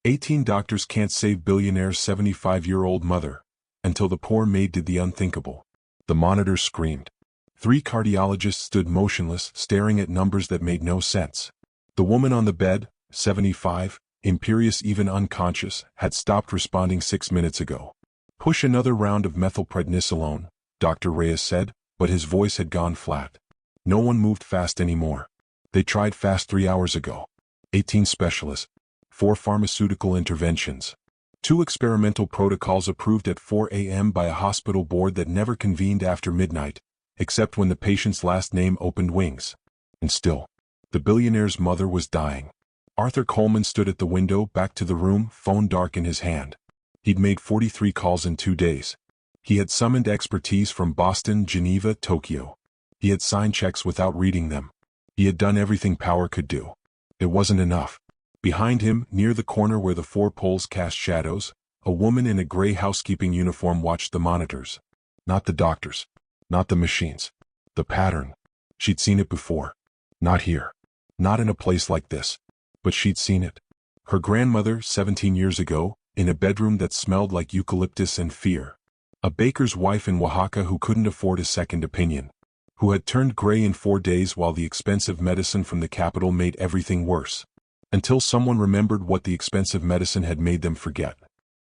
18 doctors can't save Billionaire's 75-year-old mother, until the poor maid did the unthinkable. The monitors screamed. 3 cardiologists stood motionless, staring at numbers that made no sense. The woman on the bed, 75, imperious even unconscious, had stopped responding 6 minutes ago. Push another round of methylprednisolone, Dr. Reyes said, but his voice had gone flat. No one moved fast anymore. They tried fast 3 hours ago. 18 specialists. 4 pharmaceutical interventions. 2 experimental protocols approved at 4 a.m. by a hospital board that never convened after midnight, except when the patient's last name opened wings. And still, the billionaire's mother was dying. Arthur Coleman stood at the window, back to the room, phone dark in his hand. He'd made 43 calls in 2 days. He had summoned expertise from Boston, Geneva, Tokyo. He had signed checks without reading them. He had done everything power could do. It wasn't enough. Behind him, near the corner where the 4 poles cast shadows, a woman in a gray housekeeping uniform watched the monitors. Not the doctors. Not the machines. The pattern. She'd seen it before. Not here. Not in a place like this. But she'd seen it. Her grandmother, 17 years ago, in a bedroom that smelled like eucalyptus and fear. A baker's wife in Oaxaca who couldn't afford a second opinion. Who had turned gray in 4 days while the expensive medicine from the capital made everything worse. Until someone remembered what the expensive medicine had made them forget.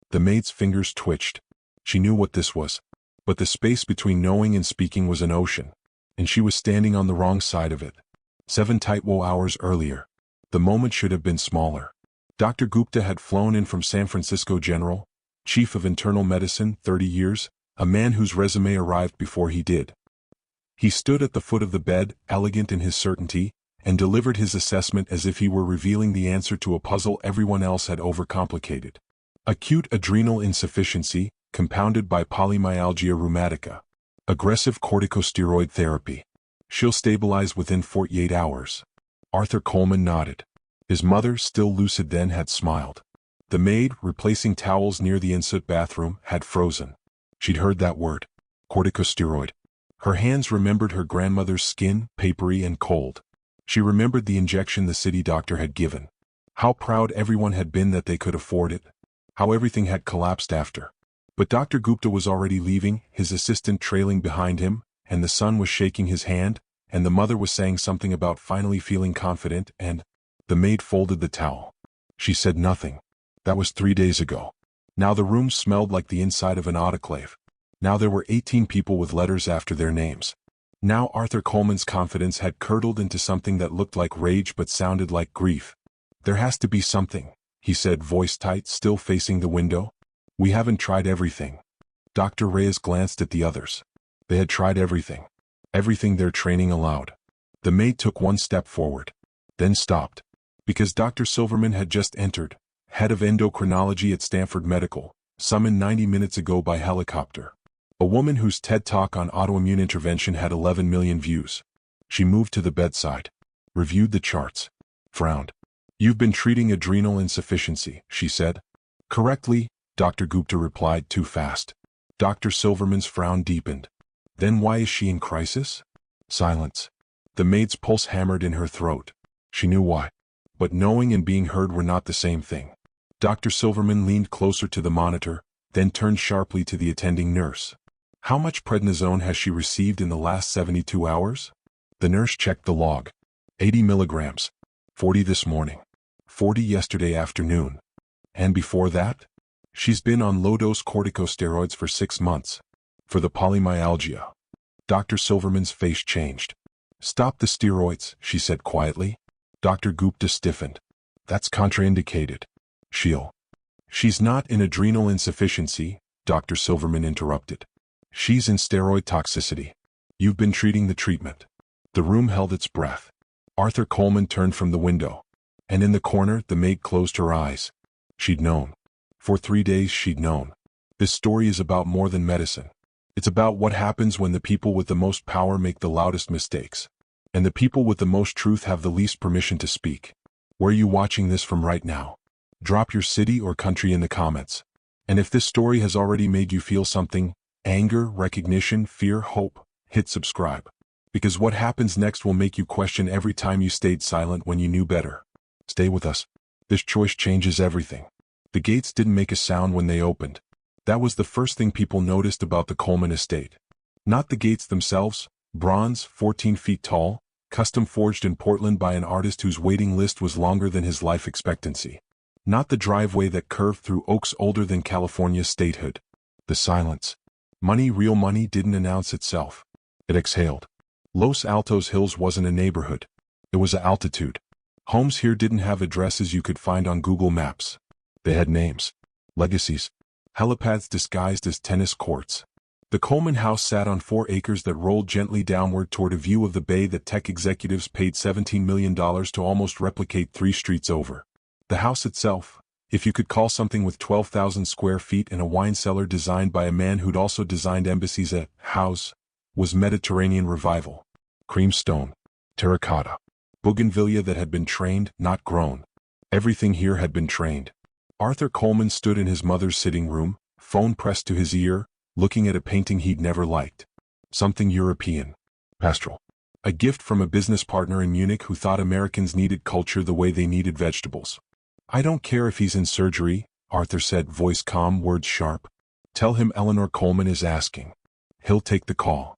The maid's fingers twitched. She knew what this was. But the space between knowing and speaking was an ocean. And she was standing on the wrong side of it. 7 tightwow hours earlier. The moment should have been smaller. Dr. Gupta had flown in from San Francisco, General, Chief of Internal Medicine, 30 years, a man whose resume arrived before he did. He stood at the foot of the bed, elegant in his certainty, and delivered his assessment as if he were revealing the answer to a puzzle everyone else had overcomplicated. Acute adrenal insufficiency, compounded by polymyalgia rheumatica. Aggressive corticosteroid therapy. She'll stabilize within 48 hours. Arthur Coleman nodded. His mother, still lucid then, had smiled. The maid, replacing towels near the ensuite bathroom, had frozen. She'd heard that word. Corticosteroid. Her hands remembered her grandmother's skin, papery and cold. She remembered the injection the city doctor had given. How proud everyone had been that they could afford it. How everything had collapsed after. But Dr. Gupta was already leaving, his assistant trailing behind him, and the son was shaking his hand, and the mother was saying something about finally feeling confident, and the maid folded the towel. She said nothing. That was 3 days ago. Now the room smelled like the inside of an autoclave. Now there were 18 people with letters after their names. Now Arthur Coleman's confidence had curdled into something that looked like rage but sounded like grief. There has to be something, he said, voice tight, still facing the window. We haven't tried everything. Dr. Reyes glanced at the others. They had tried everything. Everything their training allowed. The maid took 1 step forward. Then stopped. Because Dr. Silverman had just entered, head of endocrinology at Stanford Medical, summoned 90 minutes ago by helicopter. A woman whose TED Talk on autoimmune intervention had 11 million views. She moved to the bedside. Reviewed the charts. Frowned. You've been treating adrenal insufficiency, she said. Correctly, Dr. Gupta replied, too fast. Dr. Silverman's frown deepened. Then why is she in crisis? Silence. The maid's pulse hammered in her throat. She knew why. But knowing and being heard were not the same thing. Dr. Silverman leaned closer to the monitor, then turned sharply to the attending nurse. How much prednisone has she received in the last 72 hours? The nurse checked the log. 80 milligrams. 40 this morning. 40 yesterday afternoon. And before that? She's been on low-dose corticosteroids for 6 months. For the polymyalgia. Dr. Silverman's face changed. Stop the steroids, she said quietly. Dr. Gupta stiffened. That's contraindicated. She's not in adrenal insufficiency, Dr. Silverman interrupted. She's in steroid toxicity. You've been treating the treatment. The room held its breath. Arthur Coleman turned from the window. And in the corner, the maid closed her eyes. She'd known. For 3 days she'd known. This story is about more than medicine. It's about what happens when the people with the most power make the loudest mistakes. And the people with the most truth have the least permission to speak. Where are you watching this from right now? Drop your city or country in the comments. And if this story has already made you feel something, anger, recognition, fear, hope, hit subscribe. Because what happens next will make you question every time you stayed silent when you knew better. Stay with us. This choice changes everything. The gates didn't make a sound when they opened. That was the first thing people noticed about the Coleman estate. Not the gates themselves, bronze, 14 feet tall, custom forged in Portland by an artist whose waiting list was longer than his life expectancy. Not the driveway that curved through oaks older than California's statehood. The silence. Money, real money, didn't announce itself. It exhaled. Los Altos Hills wasn't a neighborhood. It was an altitude. Homes here didn't have addresses you could find on Google Maps. They had names. Legacies. Helipads disguised as tennis courts. The Coleman house sat on 4 acres that rolled gently downward toward a view of the bay that tech executives paid $17 million to almost replicate 3 streets over. The house itself, if you could call something with 12,000 square feet and a wine cellar designed by a man who'd also designed embassies a house, was Mediterranean revival. Cream stone. Terracotta. Bougainvillea that had been trained, not grown. Everything here had been trained. Arthur Coleman stood in his mother's sitting room, phone pressed to his ear, looking at a painting he'd never liked. Something European. Pastoral. A gift from a business partner in Munich who thought Americans needed culture the way they needed vegetables. I don't care if he's in surgery, Arthur said, voice calm, words sharp. Tell him Eleanor Coleman is asking. He'll take the call.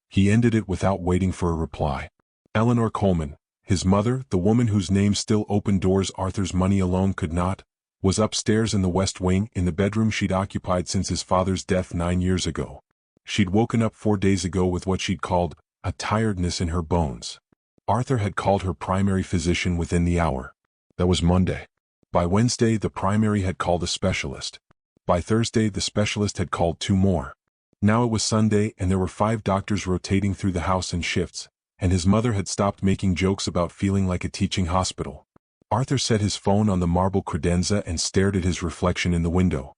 He ended it without waiting for a reply. Eleanor Coleman, his mother, the woman whose name still opened doors Arthur's money alone could not, was upstairs in the West Wing in the bedroom she'd occupied since his father's death 9 years ago. She'd woken up 4 days ago with what she'd called a tiredness in her bones. Arthur had called her primary physician within the hour. That was Monday. By Wednesday, the primary had called a specialist. By Thursday, the specialist had called 2 more. Now it was Sunday and there were 5 doctors rotating through the house in shifts, and his mother had stopped making jokes about feeling like a teaching hospital. Arthur set his phone on the marble credenza and stared at his reflection in the window.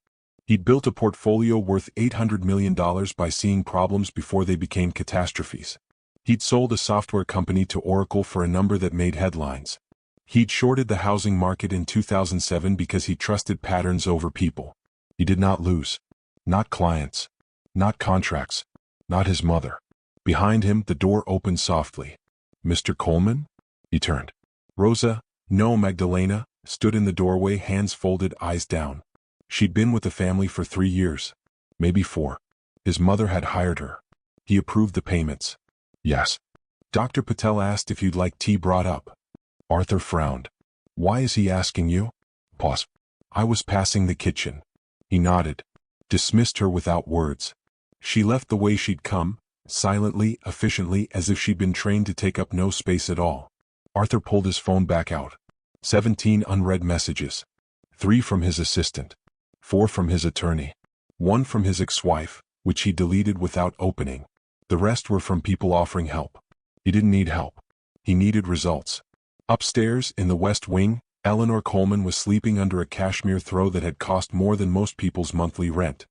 He'd built a portfolio worth $800 million by seeing problems before they became catastrophes. He'd sold a software company to Oracle for a number that made headlines. He'd shorted the housing market in 2007 because he trusted patterns over people. He did not lose. Not clients. Not contracts. Not his mother. Behind him, the door opened softly. Mr. Coleman? He turned. Rosa, no, Magdalena, stood in the doorway, hands folded, eyes down. She'd been with the family for 3 years. Maybe 4. His mother had hired her. He approved the payments. Yes. Dr. Patel asked if you'd like tea brought up. Arthur frowned. Why is he asking you? Pause. I was passing the kitchen. He nodded. Dismissed her without words. She left the way she'd come, silently, efficiently, as if she'd been trained to take up no space at all. Arthur pulled his phone back out. 17 unread messages. 3 from his assistant. 4 from his attorney. 1 from his ex-wife, which he deleted without opening. The rest were from people offering help. He didn't need help. He needed results. Upstairs, in the West Wing, Eleanor Coleman was sleeping under a cashmere throw that had cost more than most people's monthly rent.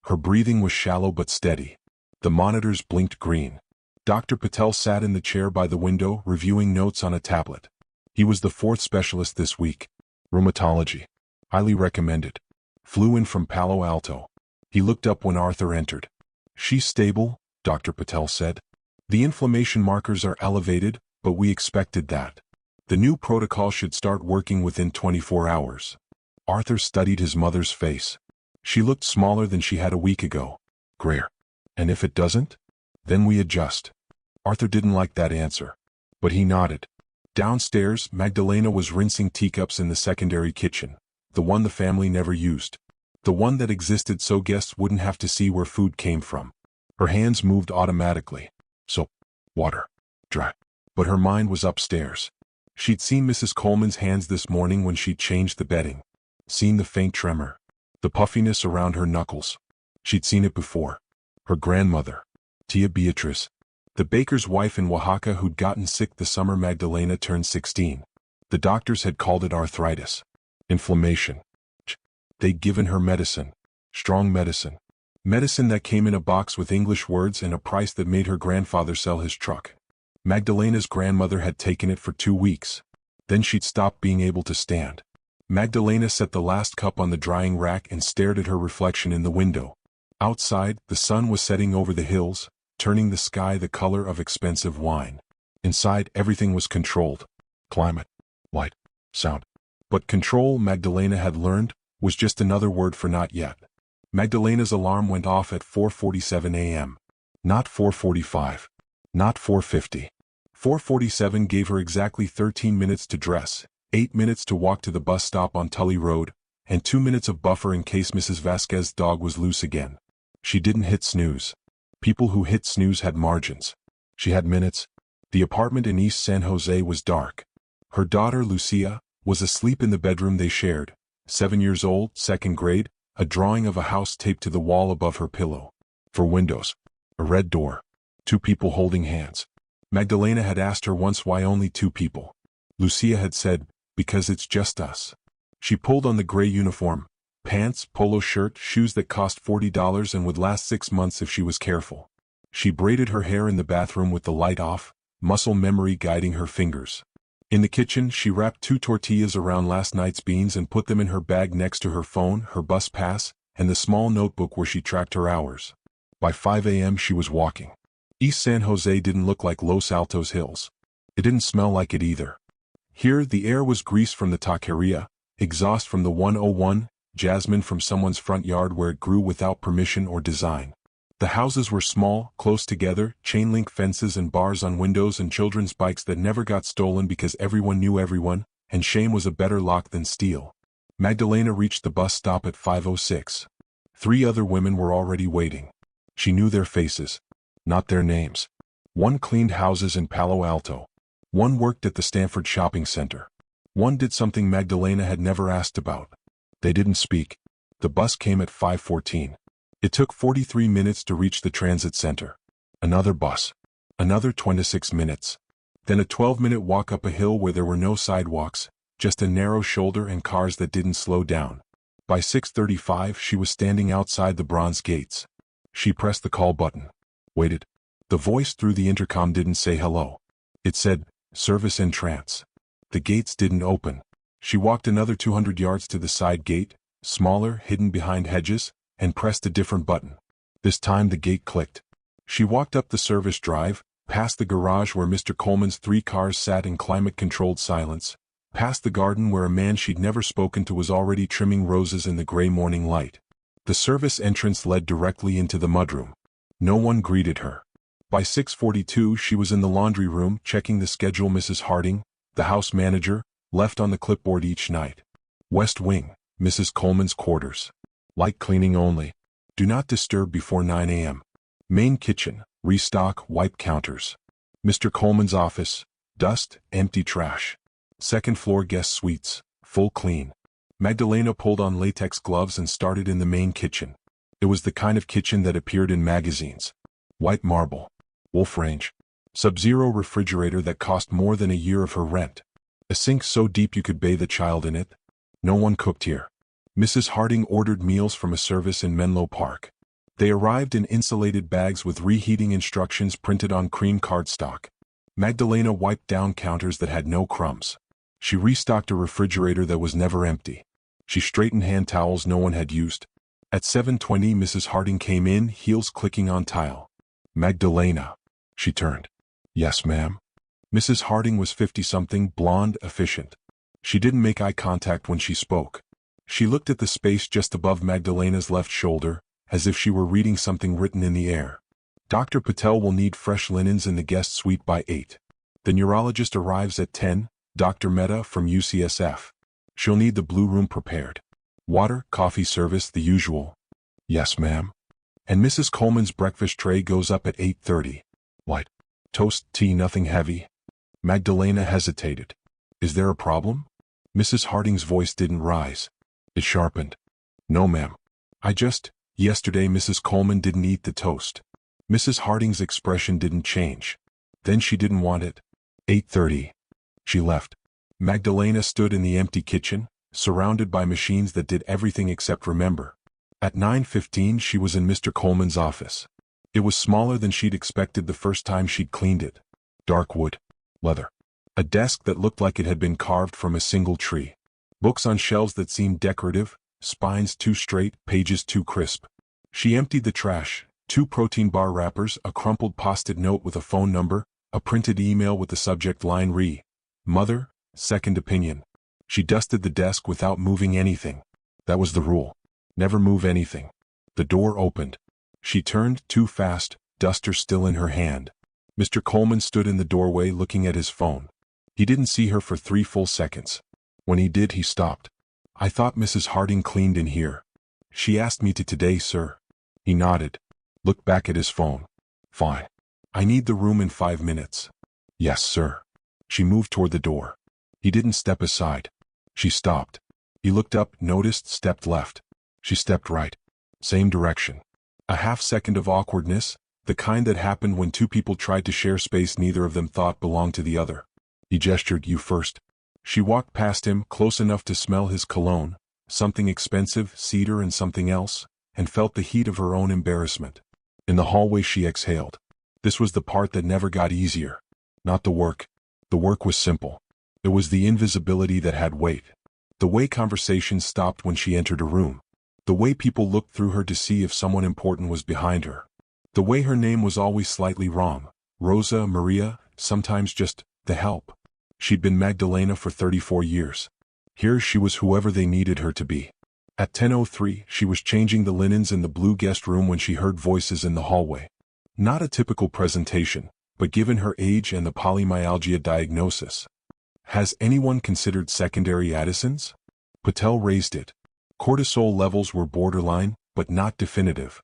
Her breathing was shallow but steady. The monitors blinked green. Dr. Patel sat in the chair by the window, reviewing notes on a tablet. He was the 4th specialist this week. Rheumatology. Highly recommended. Flew in from Palo Alto. He looked up when Arthur entered. She's stable, Dr. Patel said. The inflammation markers are elevated, but we expected that. The new protocol should start working within 24 hours. Arthur studied his mother's face. She looked smaller than she had a week ago. Grayer. And if it doesn't? Then we adjust. Arthur didn't like that answer. But he nodded. Downstairs, Magdalena was rinsing teacups in the secondary kitchen, the one the family never used. The one that existed so guests wouldn't have to see where food came from. Her hands moved automatically. Soap. Water. Dry. But her mind was upstairs. She'd seen Mrs. Coleman's hands this morning when she'd changed the bedding. Seen the faint tremor. The puffiness around her knuckles. She'd seen it before. Her grandmother. Tia Beatriz. The baker's wife in Oaxaca who'd gotten sick the summer Magdalena turned 16. The doctors had called it arthritis. Inflammation. They'd given her medicine. Strong medicine. Medicine that came in a box with English words and a price that made her grandfather sell his truck. Magdalena's grandmother had taken it for 2 weeks. Then she'd stopped being able to stand. Magdalena set the last cup on the drying rack and stared at her reflection in the window. Outside, the sun was setting over the hills, turning the sky the color of expensive wine. Inside, everything was controlled. Climate, light, sound. But control, Magdalena had learned, was just another word for not yet. Magdalena's alarm went off at 4:47 a.m. Not 4:45. Not 4:50. 4:47 gave her exactly 13 minutes to dress, 8 minutes to walk to the bus stop on Tully Road, and 2 minutes of buffer in case Mrs. Vasquez's dog was loose again. She didn't hit snooze. People who hit snooze had margins. She had minutes. The apartment in East San Jose was dark. Her daughter, Lucia, was asleep in the bedroom they shared, 7 years old, second grade, a drawing of a house taped to the wall above her pillow. For windows, a red door, 2 people holding hands. Magdalena had asked her once why only 2 people. Lucia had said, because it's just us. She pulled on the gray uniform, pants, polo shirt, shoes that cost $40 and would last 6 months if she was careful. She braided her hair in the bathroom with the light off, muscle memory guiding her fingers. In the kitchen, she wrapped 2 tortillas around last night's beans and put them in her bag next to her phone, her bus pass, and the small notebook where she tracked her hours. By 5 a.m. she was walking. East San Jose didn't look like Los Altos Hills. It didn't smell like it either. Here, the air was grease from the taqueria, exhaust from the 101, jasmine from someone's front yard where it grew without permission or design. The houses were small, close together, chain-link fences and bars on windows and children's bikes that never got stolen because everyone knew everyone, and shame was a better lock than steel. Magdalena reached the bus stop at 5:06. 3 other women were already waiting. She knew their faces, not their names. One cleaned houses in Palo Alto. One worked at the Stanford Shopping Center. One did something Magdalena had never asked about. They didn't speak. The bus came at 5:14. It took 43 minutes to reach the transit center. Another bus. Another 26 minutes. Then a 12-minute walk up a hill where there were no sidewalks, just a narrow shoulder and cars that didn't slow down. By 6:35 she was standing outside the bronze gates. She pressed the call button. Waited. The voice through the intercom didn't say hello. It said, service in trance. The gates didn't open. She walked another 200 yards to the side gate, smaller, hidden behind hedges, and pressed a different button. This time the gate clicked. She walked up the service drive, past the garage where Mr. Coleman's 3 cars sat in climate-controlled silence, past the garden where a man she'd never spoken to was already trimming roses in the gray morning light. The service entrance led directly into the mudroom. No one greeted her. By 6:42 she was in the laundry room checking the schedule Mrs. Harding, the house manager, left on the clipboard each night. West Wing, Mrs. Coleman's quarters. Light cleaning only. Do not disturb before 9 a.m. Main kitchen, restock, wipe counters. Mr. Coleman's office, dust, empty trash. Second floor guest suites, full clean. Magdalena pulled on latex gloves and started in the main kitchen. It was the kind of kitchen that appeared in magazines. White marble. Wolf range. Sub-zero refrigerator that cost more than a year of her rent. A sink so deep you could bathe a child in it. No one cooked here. Mrs. Harding ordered meals from a service in Menlo Park. They arrived in insulated bags with reheating instructions printed on cream cardstock. Magdalena wiped down counters that had no crumbs. She restocked a refrigerator that was never empty. She straightened hand towels no one had used. At 7:20 Mrs. Harding came in, heels clicking on tile. Magdalena. She turned. Yes, ma'am. Mrs. Harding was 50-something, blonde, efficient. She didn't make eye contact when she spoke. She looked at the space just above Magdalena's left shoulder, as if she were reading something written in the air. Dr. Patel will need fresh linens in the guest suite by 8. The neurologist arrives at 10, Dr. Mehta from UCSF. She'll need the blue room prepared. Water, coffee service, the usual. Yes, ma'am. And Mrs. Coleman's breakfast tray goes up at 8:30. What? Toast, tea, nothing heavy? Magdalena hesitated. Is there a problem? Mrs. Harding's voice didn't rise. It sharpened. No, ma'am. Yesterday Mrs. Coleman didn't eat the toast. Mrs. Harding's expression didn't change. Then she didn't want it. 8:30. She left. Magdalena stood in the empty kitchen, surrounded by machines that did everything except remember. At 9:15 she was in Mr. Coleman's office. It was smaller than she'd expected the first time she'd cleaned it. Dark wood. Leather. A desk that looked like it had been carved from a single tree. Books on shelves that seemed decorative, spines too straight, pages too crisp. She emptied the trash, 2 protein bar wrappers, a crumpled post-it note with a phone number, a printed email with the subject line Mother, second opinion. She dusted the desk without moving anything. That was the rule. Never move anything. The door opened. She turned too fast, duster still in her hand. Mr. Coleman stood in the doorway looking at his phone. He didn't see her for 3 full seconds. When he did, he stopped. "I thought Mrs. Harding cleaned in here." "She asked me to today, sir." He nodded. Looked back at his phone. "Fine. I need the room in 5 minutes." "Yes, sir." She moved toward the door. He didn't step aside. She stopped. He looked up, noticed, stepped left. She stepped right. Same direction. A half-second of awkwardness, the kind that happened when 2 people tried to share space neither of them thought belonged to the other. He gestured, "You first." She walked past him, close enough to smell his cologne, something expensive, cedar and something else, and felt the heat of her own embarrassment. In the hallway she exhaled. This was the part that never got easier. Not the work. The work was simple. It was the invisibility that had weight. The way conversations stopped when she entered a room. The way people looked through her to see if someone important was behind her. The way her name was always slightly wrong. Rosa, Maria, sometimes just the help. She'd been Magdalena for 34 years. Here she was whoever they needed her to be. At 10:03, she was changing the linens in the blue guest room when she heard voices in the hallway. Not a typical presentation, but given her age and the polymyalgia diagnosis. "Has anyone considered secondary Addison's?" Patel raised it. Cortisol levels were borderline, but not definitive.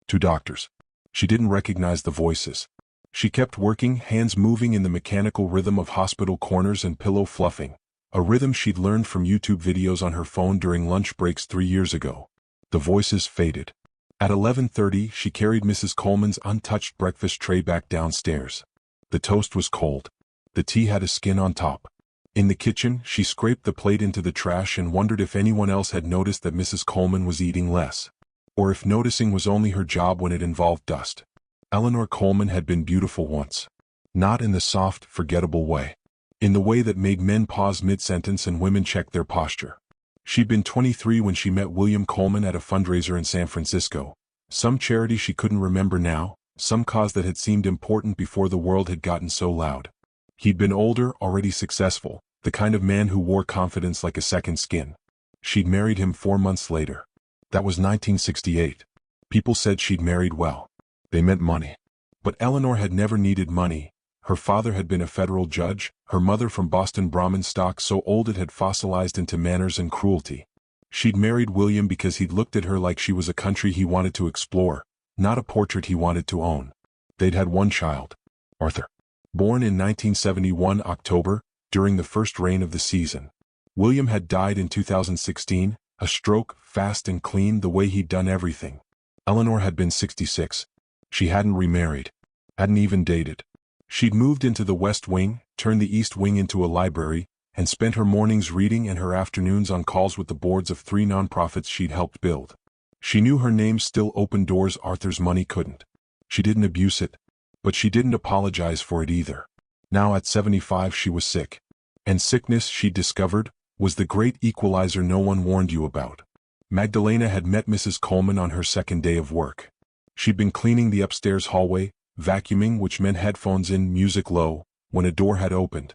2 doctors. She didn't recognize the voices. She kept working, hands moving in the mechanical rhythm of hospital corners and pillow fluffing, a rhythm she'd learned from YouTube videos on her phone during lunch breaks 3 years ago. The voices faded. At 11:30, she carried Mrs. Coleman's untouched breakfast tray back downstairs. The toast was cold. The tea had a skin on top. In the kitchen, she scraped the plate into the trash and wondered if anyone else had noticed that Mrs. Coleman was eating less. Or if noticing was only her job when it involved dust. Eleanor Coleman had been beautiful once. Not in the soft, forgettable way. In the way that made men pause mid-sentence and women check their posture. She'd been 23 when she met William Coleman at a fundraiser in San Francisco. Some charity she couldn't remember now, some cause that had seemed important before the world had gotten so loud. He'd been older, already successful, the kind of man who wore confidence like a second skin. She'd married him 4 months later. That was 1968. People said she'd married well. They meant money. But Eleanor had never needed money. Her father had been a federal judge, her mother from Boston Brahmin stock so old it had fossilized into manners and cruelty. She'd married William because he'd looked at her like she was a country he wanted to explore, not a portrait he wanted to own. They'd had 1 child, Arthur. Born in 1971 October, during the first rain of the season. William had died in 2016, a stroke, fast and clean the way he'd done everything. Eleanor had been 66. She hadn't remarried. Hadn't even dated. She'd moved into the West Wing, turned the East Wing into a library, and spent her mornings reading and her afternoons on calls with the boards of 3 nonprofits she'd helped build. She knew her name still opened doors Arthur's money couldn't. She didn't abuse it, but she didn't apologize for it either. Now at 75 she was sick. And sickness, she discovered, was the great equalizer no one warned you about. Magdalena had met Mrs. Coleman on her second day of work. She'd been cleaning the upstairs hallway, vacuuming, which meant headphones in, music low, when a door had opened.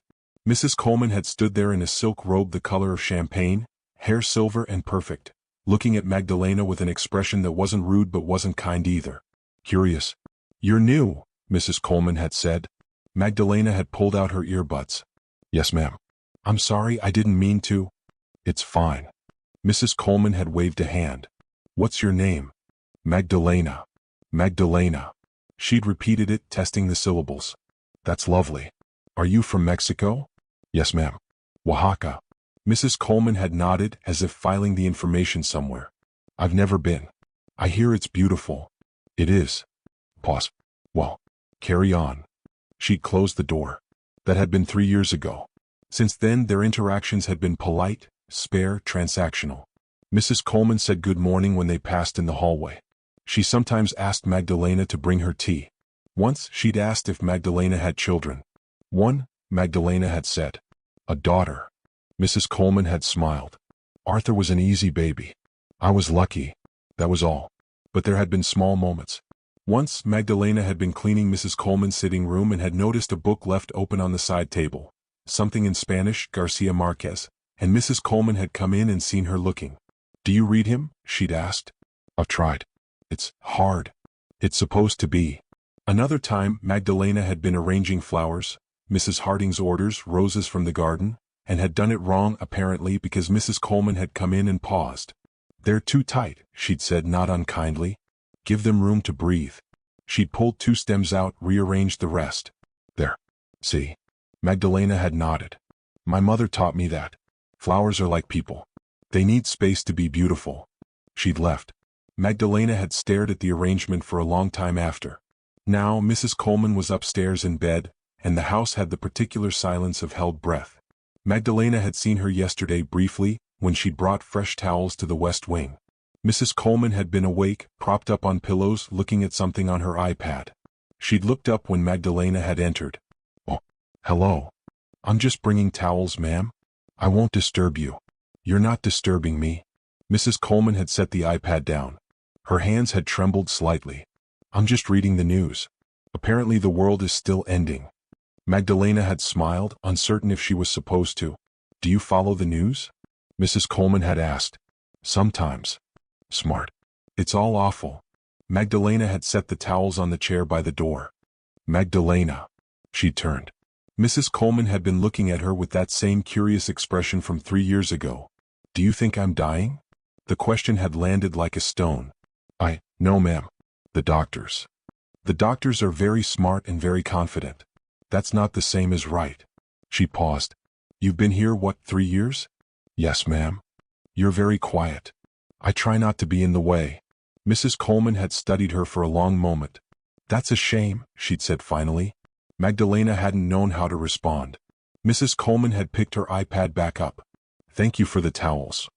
Mrs. Coleman had stood there in a silk robe the color of champagne, hair silver and perfect, looking at Magdalena with an expression that wasn't rude but wasn't kind either. Curious. "You're new," Mrs. Coleman had said. Magdalena had pulled out her earbuds. "Yes, ma'am. I'm sorry, I didn't mean to." "It's fine." Mrs. Coleman had waved a hand. "What's your name?" "Magdalena. Magdalena." She'd repeated it, testing the syllables. "That's lovely. Are you from Mexico?" "Yes, ma'am." "Oaxaca." Mrs. Coleman had nodded, as if filing the information somewhere. "I've never been. I hear it's beautiful." "It is." Pause. "Well, carry on." She'd closed the door. That had been 3 years ago. Since then, their interactions had been polite, spare, transactional. Mrs. Coleman said good morning when they passed in the hallway. She sometimes asked Magdalena to bring her tea. Once, she'd asked if Magdalena had children. One, Magdalena had said. "A daughter." Mrs. Coleman had smiled. "Arthur was an easy baby. I was lucky. That was all." But there had been small moments. Once, Magdalena had been cleaning Mrs. Coleman's sitting room and had noticed a book left open on the side table. Something in Spanish, Garcia Marquez, and Mrs. Coleman had come in and seen her looking. Do you read him? She'd asked. I've tried. It's hard. It's supposed to be. Another time, Magdalena had been arranging flowers, Mrs. Harding's orders, roses from the garden, and had done it wrong apparently because Mrs. Coleman had come in and paused. They're too tight, she'd said not unkindly. Give them room to breathe. She'd pulled 2 stems out, rearranged the rest. There. See? Magdalena had nodded. My mother taught me that. Flowers are like people. They need space to be beautiful. She'd left. Magdalena had stared at the arrangement for a long time after. Now Mrs. Coleman was upstairs in bed, and the house had the particular silence of held breath. Magdalena had seen her yesterday briefly, when she'd brought fresh towels to the west wing. Mrs. Coleman had been awake, propped up on pillows, looking at something on her iPad. She'd looked up when Magdalena had entered. Oh, hello. I'm just bringing towels, ma'am. I won't disturb you. You're not disturbing me. Mrs. Coleman had set the iPad down. Her hands had trembled slightly. I'm just reading the news. Apparently the world is still ending. Magdalena had smiled, uncertain if she was supposed to. Do you follow the news? Mrs. Coleman had asked. Sometimes. Smart. It's all awful. Magdalena had set the towels on the chair by the door. Magdalena. She turned. Mrs. Coleman had been looking at her with that same curious expression from 3 years ago. Do you think I'm dying? The question had landed like a stone. No ma'am. The doctors. The doctors are very smart and very confident. That's not the same as right. She paused. You've been here, 3 years? Yes, ma'am. You're very quiet. I try not to be in the way. Mrs. Coleman had studied her for a long moment. That's a shame, she'd said finally. Magdalena hadn't known how to respond. Mrs. Coleman had picked her iPad back up. Thank you for the towels.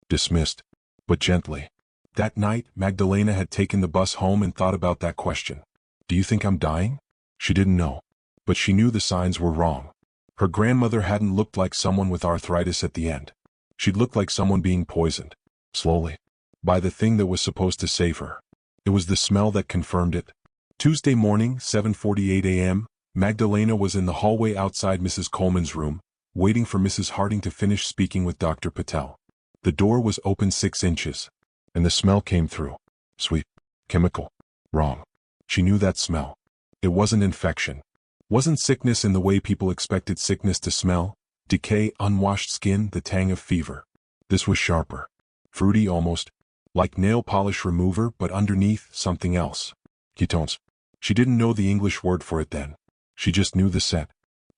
Dismissed, but gently. That night, Magdalena had taken the bus home and thought about that question. Do you think I'm dying? She didn't know. But she knew the signs were wrong. Her grandmother hadn't looked like someone with arthritis at the end. She'd looked like someone being poisoned, slowly, by the thing that was supposed to save her. It was the smell that confirmed it. Tuesday morning, 7:48 a.m., Magdalena was in the hallway outside Mrs. Coleman's room, waiting for Mrs. Harding to finish speaking with Dr. Patel. The door was open 6 inches. And the smell came through. Sweet. Chemical. Wrong. She knew that smell. It wasn't infection. Wasn't sickness in the way people expected sickness to smell. Decay, unwashed skin, the tang of fever. This was sharper. Fruity almost. Like nail polish remover, but underneath, something else. Ketones. She didn't know the English word for it then. She just knew the scent.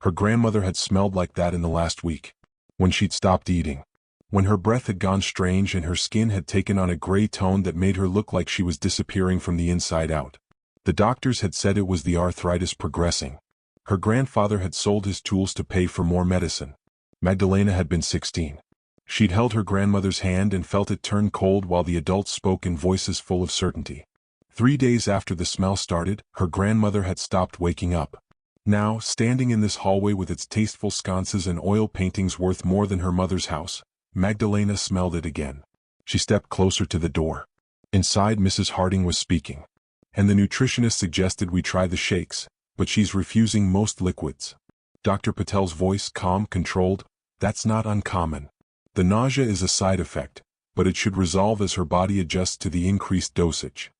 Her grandmother had smelled like that in the last week. When she'd stopped eating. When her breath had gone strange and her skin had taken on a gray tone that made her look like she was disappearing from the inside out. The doctors had said it was the arthritis progressing. Her grandfather had sold his tools to pay for more medicine. Magdalena had been 16. She'd held her grandmother's hand and felt it turn cold while the adults spoke in voices full of certainty. 3 days after the smell started, her grandmother had stopped waking up. Now, standing in this hallway with its tasteful sconces and oil paintings worth more than her mother's house, Magdalena smelled it again. She stepped closer to the door. Inside, Mrs. Harding was speaking. And the nutritionist suggested we try the shakes, but she's refusing most liquids. Dr. Patel's voice, calm, controlled. That's not uncommon. The nausea is a side effect, but it should resolve as her body adjusts to the increased dosage.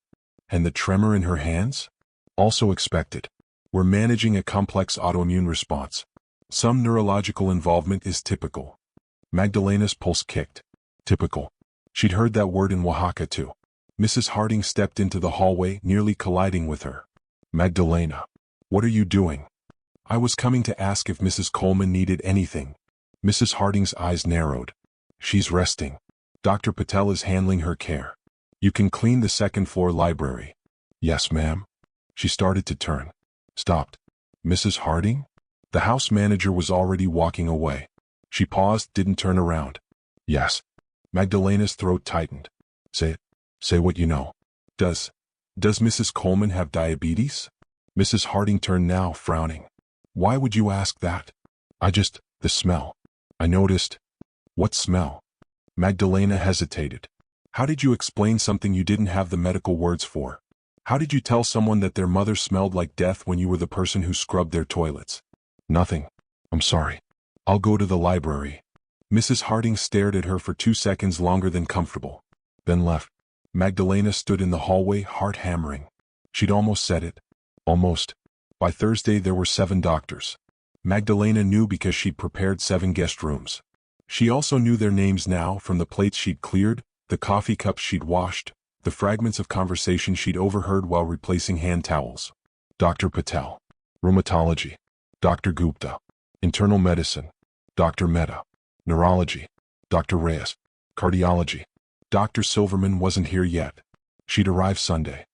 And the tremor in her hands? Also expected. We're managing a complex autoimmune response. Some neurological involvement is typical. Magdalena's pulse kicked. Typical. She'd heard that word in Oaxaca too. Mrs. Harding stepped into the hallway, nearly colliding with her. Magdalena. What are you doing? I was coming to ask if Mrs. Coleman needed anything. Mrs. Harding's eyes narrowed. She's resting. Dr. Patel is handling her care. You can clean the second-floor library. Yes, ma'am. She started to turn. Stopped. Mrs. Harding? The house manager was already walking away. She paused, didn't turn around. Yes. Magdalena's throat tightened. Say it. Say what you know. Does Mrs. Coleman have diabetes? Mrs. Harding turned now, frowning. Why would you ask that? The smell. I noticed. What smell? Magdalena hesitated. How did you explain something you didn't have the medical words for? How did you tell someone that their mother smelled like death when you were the person who scrubbed their toilets? Nothing. I'm sorry. I'll go to the library. Mrs. Harding stared at her for 2 seconds longer than comfortable, then left. Magdalena stood in the hallway, heart hammering. She'd almost said it. Almost. By Thursday there were 7 doctors. Magdalena knew because she'd prepared 7 guest rooms. She also knew their names now from the plates she'd cleared, the coffee cups she'd washed, the fragments of conversation she'd overheard while replacing hand towels. Dr. Patel. Rheumatology. Dr. Gupta. Internal medicine. Dr. Mehta. Neurology. Dr. Reyes. Cardiology. Dr. Silverman wasn't here yet. She'd arrived Sunday.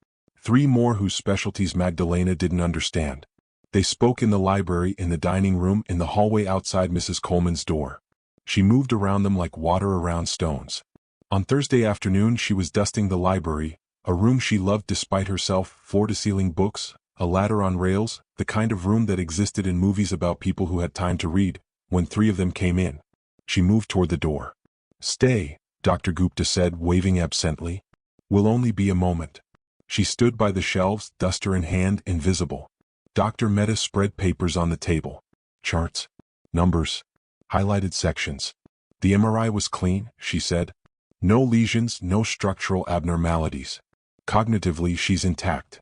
3 more whose specialties Magdalena didn't understand. They spoke in the library, in the dining room, in the hallway outside Mrs. Coleman's door. She moved around them like water around stones. On Thursday afternoon she was dusting the library, a room she loved despite herself, floor-to-ceiling books, a ladder on rails, the kind of room that existed in movies about people who had time to read, when 3 of them came in. She moved toward the door. "Stay," Dr. Gupta said, waving absently. "Will only be a moment." She stood by the shelves, duster in hand, invisible. Dr. Mehta spread papers on the table. Charts. Numbers. Highlighted sections. "The MRI was clean," she said. "No lesions, no structural abnormalities. Cognitively she's intact."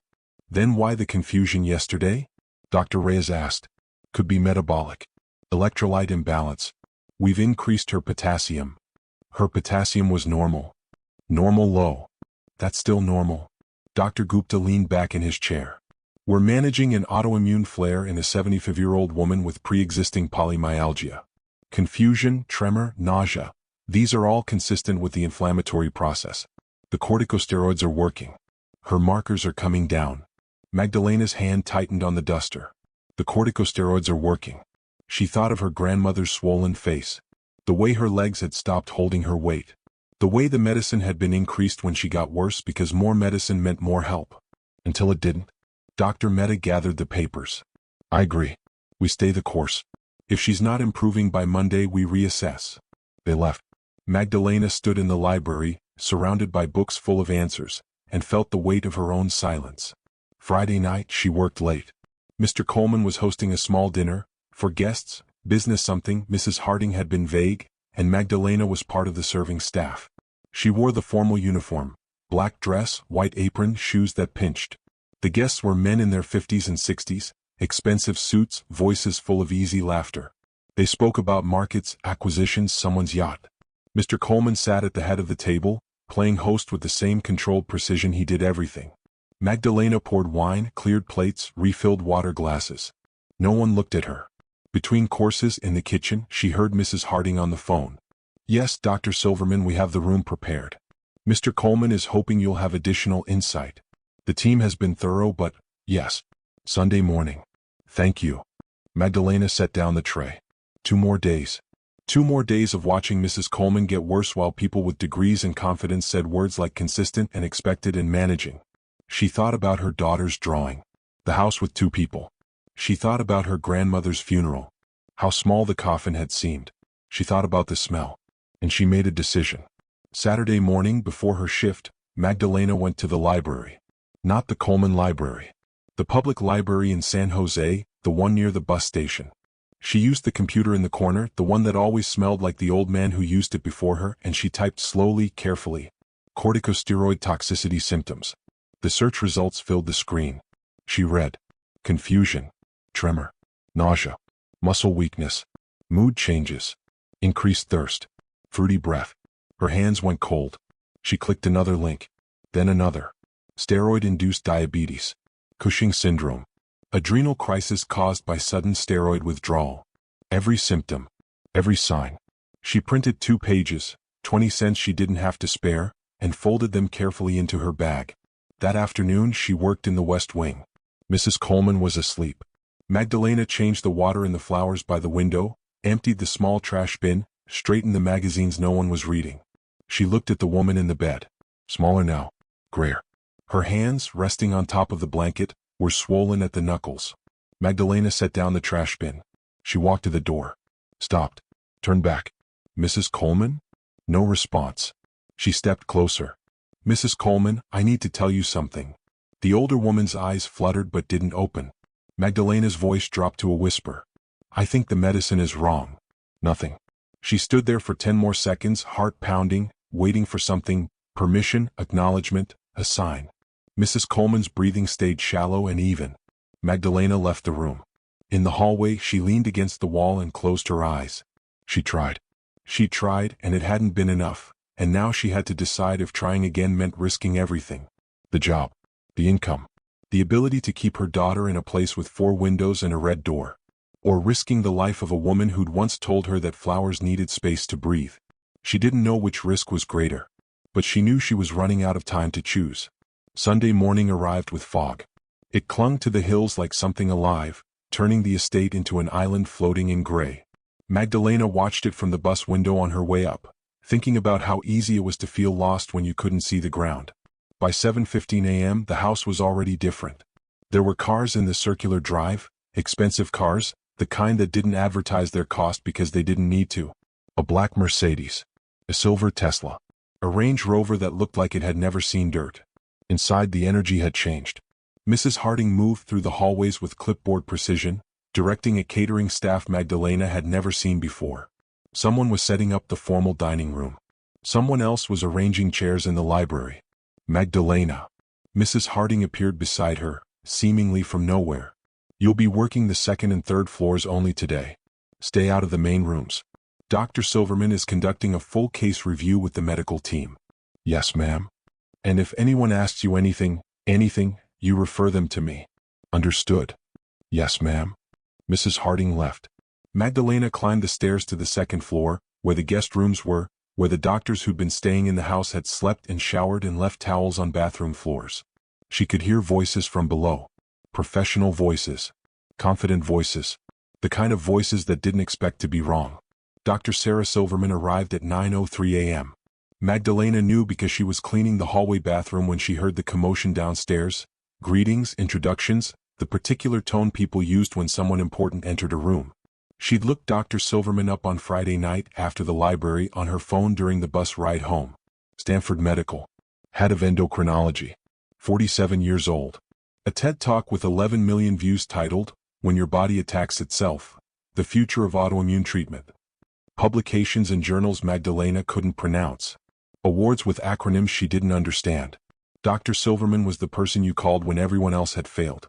"Then why the confusion yesterday?" Dr. Reyes asked. "Could be metabolic. Electrolyte imbalance. We've increased her potassium." Her potassium was normal. Normal low. That's still normal. Dr. Gupta leaned back in his chair. "We're managing an autoimmune flare in a 75-year-old woman with pre-existing polymyalgia. Confusion, tremor, nausea. These are all consistent with the inflammatory process. The corticosteroids are working. Her markers are coming down." Magdalena's hand tightened on the duster. "The corticosteroids are working." She thought of her grandmother's swollen face. The way her legs had stopped holding her weight. The way the medicine had been increased when she got worse because more medicine meant more help. Until it didn't. Dr. Mehta gathered the papers. "I agree. We stay the course. If she's not improving by Monday we reassess." They left. Magdalena stood in the library, surrounded by books full of answers, and felt the weight of her own silence. Friday night she worked late. Mr. Coleman was hosting a small dinner, for guests, business something. Mrs. Harding had been vague, and Magdalena was part of the serving staff. She wore the formal uniform, black dress, white apron, shoes that pinched. The guests were men in their 50s and 60s, expensive suits, voices full of easy laughter. They spoke about markets, acquisitions, someone's yacht. Mr. Coleman sat at the head of the table, playing host with the same controlled precision he did everything. Magdalena poured wine, cleared plates, refilled water glasses. No one looked at her. Between courses in the kitchen, she heard Mrs. Harding on the phone. "Yes, Dr. Silverman, we have the room prepared. Mr. Coleman is hoping you'll have additional insight. The team has been thorough, but, yes. Sunday morning. Thank you." Magdalena set down the tray. 2 more days. 2 more days of watching Mrs. Coleman get worse while people with degrees and confidence said words like consistent and expected and managing. She thought about her daughter's drawing. The house with 2 people. She thought about her grandmother's funeral. How small the coffin had seemed. She thought about the smell. And she made a decision. Saturday morning before her shift, Magdalena went to the library. Not the Coleman Library. The public library in San Jose, the one near the bus station. She used the computer in the corner, the one that always smelled like the old man who used it before her, and she typed slowly, carefully. Corticosteroid toxicity symptoms. The search results filled the screen. She read. Confusion. Tremor. Nausea. Muscle weakness. Mood changes. Increased thirst. Fruity breath. Her hands went cold. She clicked another link. Then another. Steroid-induced diabetes. Cushing's syndrome. Adrenal crisis caused by sudden steroid withdrawal. Every symptom. Every sign. She printed 2 pages, 20 cents she didn't have to spare, and folded them carefully into her bag. That afternoon she worked in the West Wing. Mrs. Coleman was asleep. Magdalena changed the water in the flowers by the window, emptied the small trash bin, straightened the magazines no one was reading. She looked at the woman in the bed. Smaller now. Grayer. Her hands, resting on top of the blanket, were swollen at the knuckles. Magdalena set down the trash bin. She walked to the door. Stopped. Turned back. "Mrs. Coleman?" No response. She stepped closer. "Mrs. Coleman, I need to tell you something." The older woman's eyes fluttered but didn't open. Magdalena's voice dropped to a whisper. "I think the medicine is wrong." "Nothing." She stood there for 10 more seconds, heart pounding, waiting for something, permission, acknowledgement, a sign. Mrs. Coleman's breathing stayed shallow and even. Magdalena left the room. In the hallway, she leaned against the wall and closed her eyes. She tried. She tried, and it hadn't been enough, and now she had to decide if trying again meant risking everything. The job. The income. The ability to keep her daughter in a place with 4 windows and a red door. Or risking the life of a woman who'd once told her that flowers needed space to breathe. She didn't know which risk was greater. But she knew she was running out of time to choose. Sunday morning arrived with fog. It clung to the hills like something alive, turning the estate into an island floating in gray. Magdalena watched it from the bus window on her way up, thinking about how easy it was to feel lost when you couldn't see the ground. By 7:15 a.m. the house was already different. There were cars in the circular drive, expensive cars, the kind that didn't advertise their cost because they didn't need to. A black Mercedes. A silver Tesla. A Range Rover that looked like it had never seen dirt. Inside, the energy had changed. Mrs. Harding moved through the hallways with clipboard precision, directing a catering staff Magdalena had never seen before. Someone was setting up the formal dining room. Someone else was arranging chairs in the library. Magdalena. Mrs. Harding appeared beside her, seemingly from nowhere. You'll be working the 2nd and 3rd floors only today. Stay out of the main rooms. Dr. Silverman is conducting a full case review with the medical team. Yes, ma'am. And if anyone asks you anything, you refer them to me. Understood. Yes, ma'am. Mrs. Harding left. Magdalena climbed the stairs to the 2nd floor, where the guest rooms were, where the doctors who'd been staying in the house had slept and showered and left towels on bathroom floors. She could hear voices from below. Professional voices. Confident voices. The kind of voices that didn't expect to be wrong. Dr. Sarah Silverman arrived at 9:03 a.m. Magdalena knew because she was cleaning the hallway bathroom when she heard the commotion downstairs. Greetings, introductions, the particular tone people used when someone important entered a room. She'd looked Dr. Silverman up on Friday night after the library on her phone during the bus ride home. Stanford Medical. Head of endocrinology. 47 years old. A TED Talk with 11 million views titled, When Your Body Attacks Itself, The Future of Autoimmune Treatment. Publications and journals Magdalena couldn't pronounce. Awards with acronyms she didn't understand. Dr. Silverman was the person you called when everyone else had failed.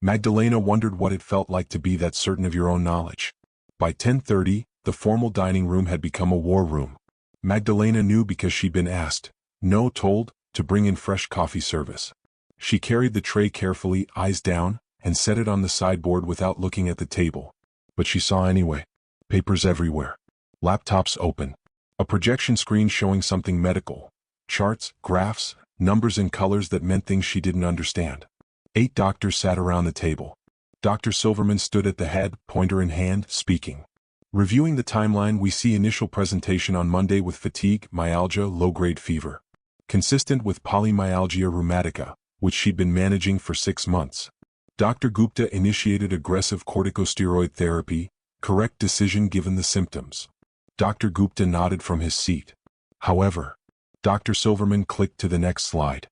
Magdalena wondered what it felt like to be that certain of your own knowledge. By 10:30, the formal dining room had become a war room. Magdalena knew because she'd been asked, no told, to bring in fresh coffee service. She carried the tray carefully, eyes down, and set it on the sideboard without looking at the table. But she saw anyway. Papers everywhere. Laptops open. A projection screen showing something medical. Charts, graphs, numbers and colors that meant things she didn't understand. 8 doctors sat around the table. Dr. Silverman stood at the head, pointer in hand, speaking. Reviewing the timeline, we see initial presentation on Monday with fatigue, myalgia, low-grade fever. Consistent with polymyalgia rheumatica, which she'd been managing for 6 months. Dr. Gupta initiated aggressive corticosteroid therapy, correct decision given the symptoms. Dr. Gupta nodded from his seat. However, Dr. Silverman clicked to the next slide.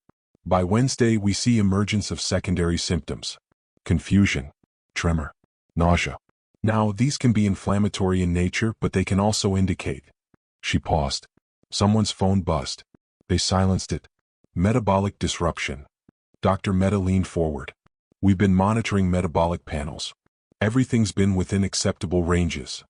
By Wednesday, we see emergence of secondary symptoms. Confusion, tremor, nausea. Now, these can be inflammatory in nature, but they can also indicate. She paused. Someone's phone buzzed. They silenced it. Metabolic disruption. Dr. Mehta leaned forward. We've been monitoring metabolic panels. Everything's been within acceptable ranges.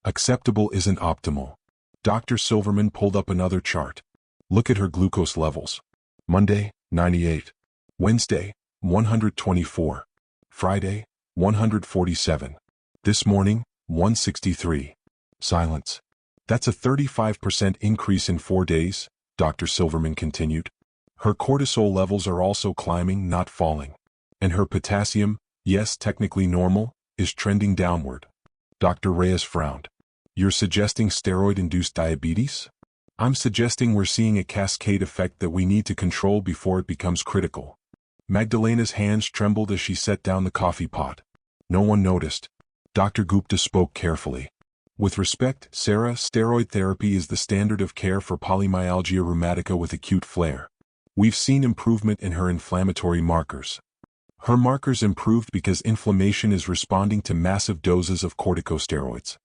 Acceptable isn't optimal. Dr. Silverman pulled up another chart. Look at her glucose levels. Monday, 98. Wednesday, 124. Friday, 147. This morning, 163. Silence. That's a 35% increase in 4 days, Dr. Silverman continued. Her cortisol levels are also climbing, not falling. And her potassium, yes, technically normal, is trending downward. Dr. Reyes frowned. You're suggesting steroid-induced diabetes? I'm suggesting we're seeing a cascade effect that we need to control before it becomes critical. Magdalena's hands trembled as she set down the coffee pot. No one noticed. Dr. Gupta spoke carefully. With respect, Sarah, steroid therapy is the standard of care for polymyalgia rheumatica with acute flare. We've seen improvement in her inflammatory markers. Her markers improved because inflammation is responding to massive doses of corticosteroids.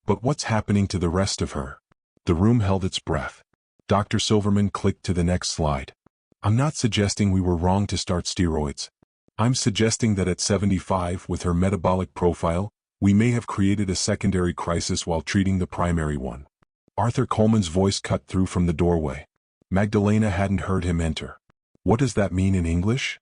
But what's happening to the rest of her? The room held its breath. Dr. Silverman clicked to the next slide. I'm not suggesting we were wrong to start steroids. I'm suggesting that at 75, with her metabolic profile, we may have created a secondary crisis while treating the primary one. Arthur Coleman's voice cut through from the doorway. Magdalena hadn't heard him enter. What does that mean in English?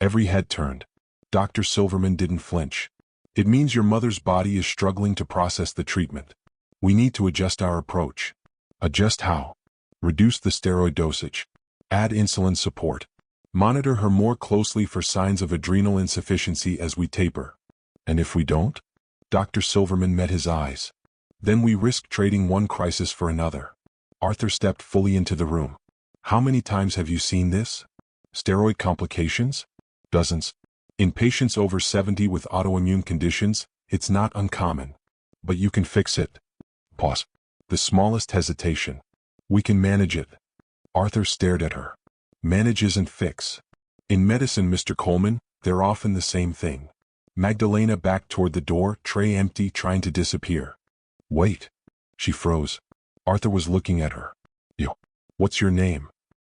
Every head turned. Dr. Silverman didn't flinch. It means your mother's body is struggling to process the treatment. We need to adjust our approach. Adjust how? Reduce the steroid dosage. Add insulin support. Monitor her more closely for signs of adrenal insufficiency as we taper. And if we don't? Dr. Silverman met his eyes. Then we risk trading one crisis for another. Arthur stepped fully into the room. How many times have you seen this? Steroid complications? Dozens. In patients over 70 with autoimmune conditions, it's not uncommon. But you can fix it. Pause. The smallest hesitation. We can manage it. Arthur stared at her. Manage isn't fix. In medicine, Mr. Coleman, they're often the same thing. Magdalena backed toward the door, tray empty, trying to disappear. Wait. She froze. Arthur was looking at her. You. What's your name?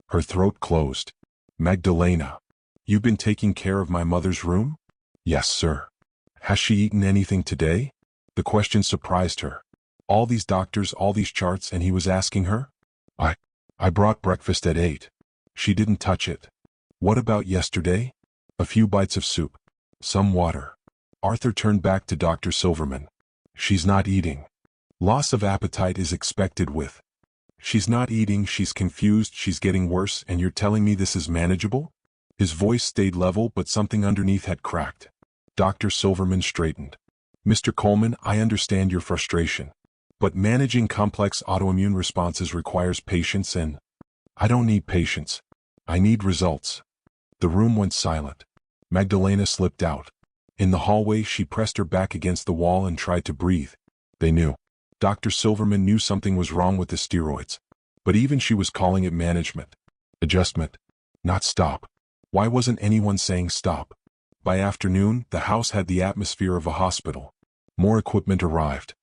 Her throat closed. Magdalena. You've been taking care of my mother's room? Yes, sir. Has she eaten anything today? The question surprised her. All these doctors, all these charts, and he was asking her? I brought breakfast at 8. She didn't touch it. What about yesterday? A few bites of soup. Some water. Arthur turned back to Dr. Silverman. She's not eating. Loss of appetite is expected with. She's not eating, she's confused, she's getting worse, and you're telling me this is manageable? His voice stayed level, but something underneath had cracked. Dr. Silverman straightened. Mr. Coleman, I understand your frustration. But managing complex autoimmune responses requires patience, and I don't need patience. I need results. The room went silent. Magdalena slipped out. In the hallway, she pressed her back against the wall and tried to breathe. They knew. Dr. Silverman knew something was wrong with the steroids. But even she was calling it management. Adjustment. Not stop. Why wasn't anyone saying stop? By afternoon, the house had the atmosphere of a hospital. More equipment arrived.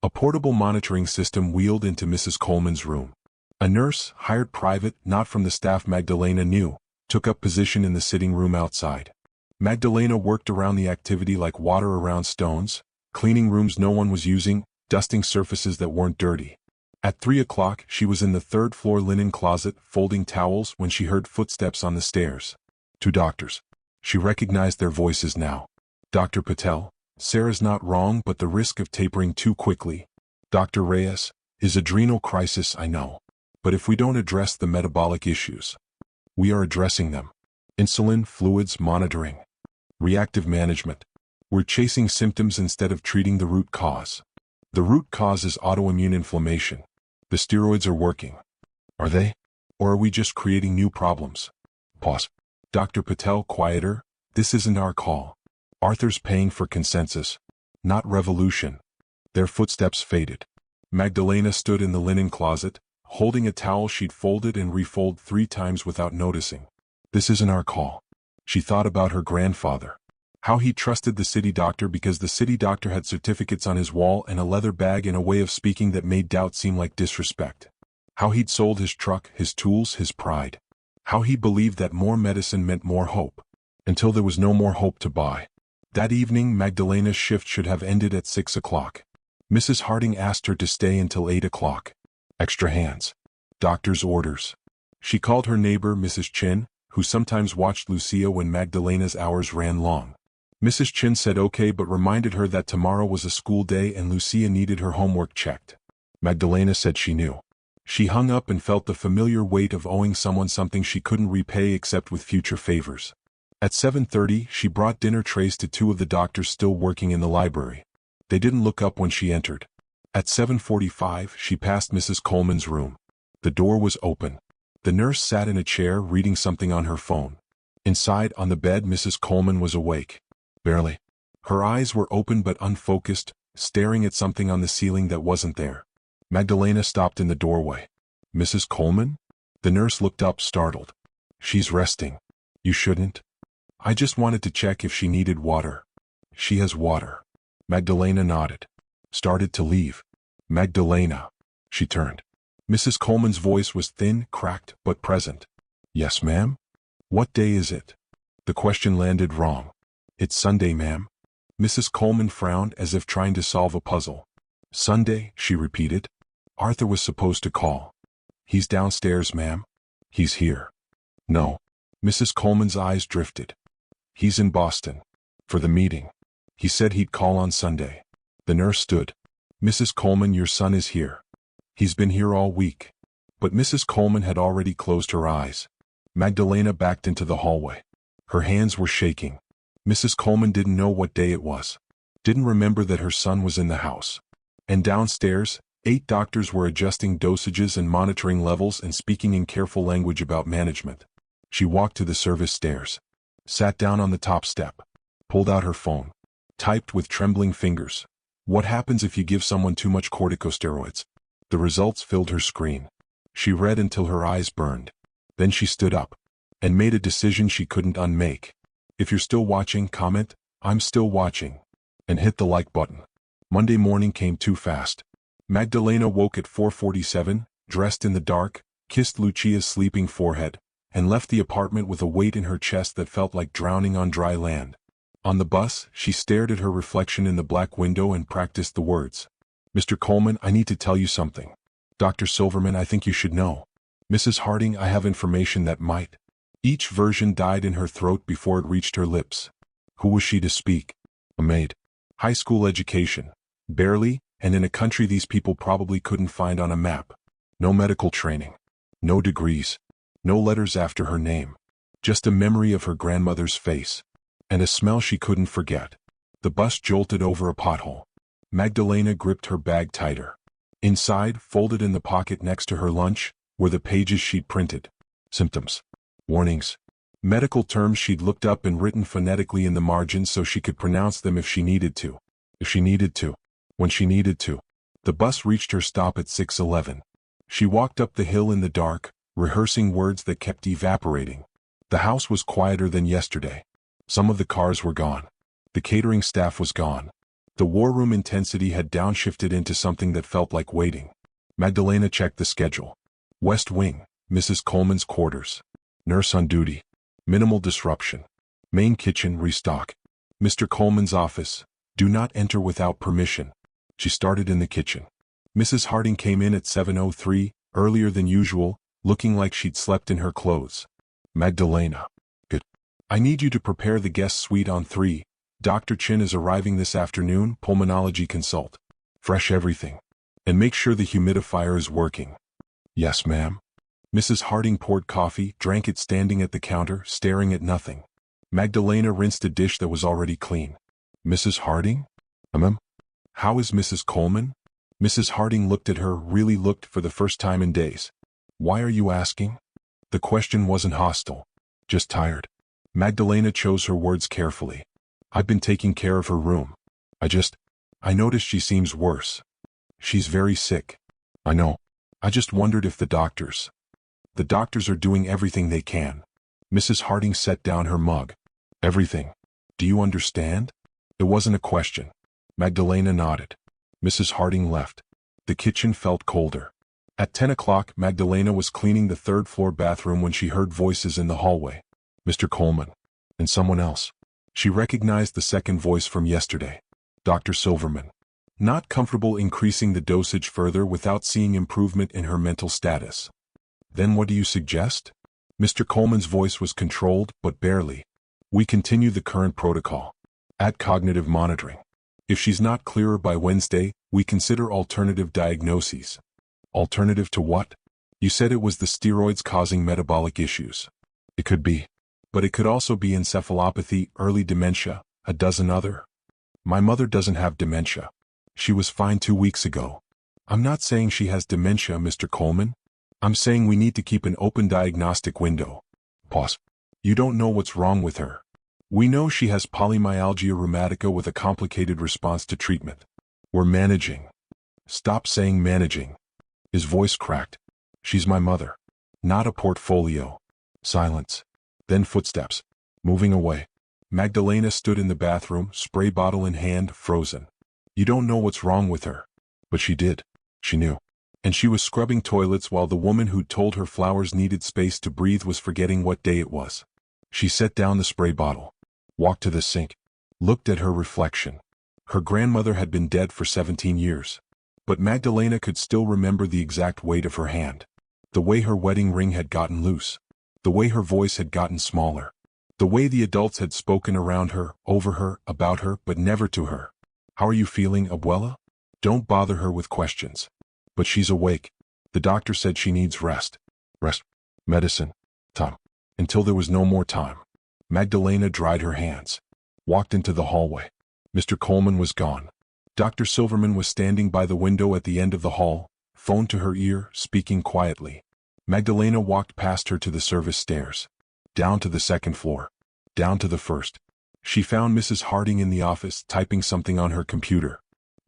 A portable monitoring system wheeled into Mrs. Coleman's room. A nurse, hired private, not from the staff Magdalena knew, took up position in the sitting room outside. Magdalena worked around the activity like water around stones, cleaning rooms no one was using, dusting surfaces that weren't dirty. At 3 o'clock, she was in the third-floor linen closet, folding towels, when she heard footsteps on the stairs. 2 doctors. She recognized their voices now. Dr. Patel. Sarah's not wrong, but the risk of tapering too quickly. Dr. Reyes. Is adrenal crisis, I know. But if we don't address the metabolic issues, we are addressing them. Insulin, fluids, monitoring. Reactive management. We're chasing symptoms instead of treating the root cause. The root cause is autoimmune inflammation. The steroids are working. Are they? Or are we just creating new problems? Pause. Dr. Patel, quieter. This isn't our call. Arthur's paying for consensus, not revolution. Their footsteps faded. Magdalena stood in the linen closet, holding a towel she'd folded and refolded 3 times without noticing. This isn't our call. She thought about her grandfather. How he trusted the city doctor because the city doctor had certificates on his wall and a leather bag, in a way of speaking that made doubt seem like disrespect. How he'd sold his truck, his tools, his pride. How he believed that more medicine meant more hope. Until there was no more hope to buy. That evening, Magdalena's shift should have ended at 6 o'clock. Mrs. Harding asked her to stay until 8 o'clock. Extra hands. Doctor's orders. She called her neighbor, Mrs. Chin, who sometimes watched Lucia when Magdalena's hours ran long. Mrs. Chin said okay, but reminded her that tomorrow was a school day and Lucia needed her homework checked. Magdalena said she knew. She hung up and felt the familiar weight of owing someone something she couldn't repay except with future favors. At 7:30, she brought dinner trays to 2 of the doctors still working in the library. They didn't look up when she entered. At 7:45, she passed Mrs. Coleman's room. The door was open. The nurse sat in a chair reading something on her phone. Inside, on the bed, Mrs. Coleman was awake. Barely. Her eyes were open but unfocused, staring at something on the ceiling that wasn't there. Magdalena stopped in the doorway. Mrs. Coleman? The nurse looked up, startled. She's resting. You shouldn't. I just wanted to check if she needed water. She has water. Magdalena nodded. Started to leave. Magdalena. She turned. Mrs. Coleman's voice was thin, cracked, but present. Yes, ma'am? What day is it? The question landed wrong. It's Sunday, ma'am. Mrs. Coleman frowned as if trying to solve a puzzle. Sunday, she repeated. Arthur was supposed to call. He's downstairs, ma'am. He's here. No. Mrs. Coleman's eyes drifted. He's in Boston. For the meeting. He said he'd call on Sunday. The nurse stood. Mrs. Coleman, your son is here. He's been here all week. But Mrs. Coleman had already closed her eyes. Magdalena backed into the hallway. Her hands were shaking. Mrs. Coleman didn't know what day it was. Didn't remember that her son was in the house. And downstairs, 8 doctors were adjusting dosages and monitoring levels and speaking in careful language about management. She walked to the service stairs. Sat down on the top step. Pulled out her phone. Typed with trembling fingers. What happens if you give someone too much corticosteroids? The results filled her screen. She read until her eyes burned. Then she stood up. And made a decision she couldn't unmake. If you're still watching, comment, I'm still watching. And hit the like button. Monday morning came too fast. Magdalena woke at 4:47, dressed in the dark, kissed Lucia's sleeping forehead, and left the apartment with a weight in her chest that felt like drowning on dry land. On the bus, she stared at her reflection in the black window and practiced the words. Mr. Coleman, I need to tell you something. Dr. Silverman, I think you should know. Mrs. Harding, I have information that might. Each version died in her throat before it reached her lips. Who was she to speak? A maid. High school education. Barely, and in a country these people probably couldn't find on a map. No medical training. No degrees. No letters after her name. Just a memory of her grandmother's face. And a smell she couldn't forget. The bus jolted over a pothole. Magdalena gripped her bag tighter. Inside, folded in the pocket next to her lunch, were the pages she'd printed. Symptoms. Warnings. Medical terms she'd looked up and written phonetically in the margins so she could pronounce them if she needed to. If she needed to. When she needed to. The bus reached her stop at 6:11. She walked up the hill in the dark, rehearsing words that kept evaporating. The house was quieter than yesterday. Some of the cars were gone. The catering staff was gone. The war room intensity had downshifted into something that felt like waiting. Magdalena checked the schedule. West Wing, Mrs. Coleman's quarters. Nurse on duty. Minimal disruption. Main kitchen restock. Mr. Coleman's office. Do not enter without permission. She started in the kitchen. Mrs. Harding came in at 7:03, earlier than usual, looking like she'd slept in her clothes. Magdalena. Good. I need you to prepare the guest suite on 3. Dr. Chin is arriving this afternoon, pulmonology consult. Fresh everything. And make sure the humidifier is working. Yes, ma'am. Mrs. Harding poured coffee, drank it standing at the counter, staring at nothing. Magdalena rinsed a dish that was already clean. Mrs. Harding? Ma'am? How is Mrs. Coleman? Mrs. Harding looked at her, really looked for the first time in days. Why are you asking? The question wasn't hostile. Just tired. Magdalena chose her words carefully. I've been taking care of her room. I noticed she seems worse. She's very sick. I know. I just wondered if the doctors are doing everything they can. Mrs. Harding set down her mug. Everything. Do you understand? It wasn't a question. Magdalena nodded. Mrs. Harding left. The kitchen felt colder. At 10 o'clock, Magdalena was cleaning the third-floor bathroom when she heard voices in the hallway. Mr. Coleman. And someone else. She recognized the second voice from yesterday. Dr. Silverman. Not comfortable increasing the dosage further without seeing improvement in her mental status. Then what do you suggest? Mr. Coleman's voice was controlled, but barely. We continue the current protocol. Add cognitive monitoring. If she's not clearer by Wednesday, we consider alternative diagnoses. Alternative to what? You said it was the steroids causing metabolic issues. It could be. But it could also be encephalopathy, early dementia, a dozen other. My mother doesn't have dementia. She was fine 2 weeks ago. I'm not saying she has dementia, Mr. Coleman. I'm saying we need to keep an open diagnostic window. Pause. You don't know what's wrong with her. We know she has polymyalgia rheumatica with a complicated response to treatment. We're managing. Stop saying managing. His voice cracked. She's my mother. Not a portfolio. Silence. Then footsteps. Moving away. Magdalena stood in the bathroom, spray bottle in hand, frozen. You don't know what's wrong with her. But she did. She knew. And she was scrubbing toilets while the woman who'd told her flowers needed space to breathe was forgetting what day it was. She set down the spray bottle, walked to the sink, looked at her reflection. Her grandmother had been dead for 17 years. But Magdalena could still remember the exact weight of her hand. The way her wedding ring had gotten loose. The way her voice had gotten smaller. The way the adults had spoken around her, over her, about her, but never to her. "How are you feeling, abuela?" Don't bother her with questions. But she's awake. The doctor said she needs rest. Rest. Medicine. Time. Until there was no more time. Magdalena dried her hands. Walked into the hallway. Mr. Coleman was gone. Dr. Silverman was standing by the window at the end of the hall, phone to her ear, speaking quietly. Magdalena walked past her to the service stairs. Down to the second floor. Down to the first. She found Mrs. Harding in the office, typing something on her computer.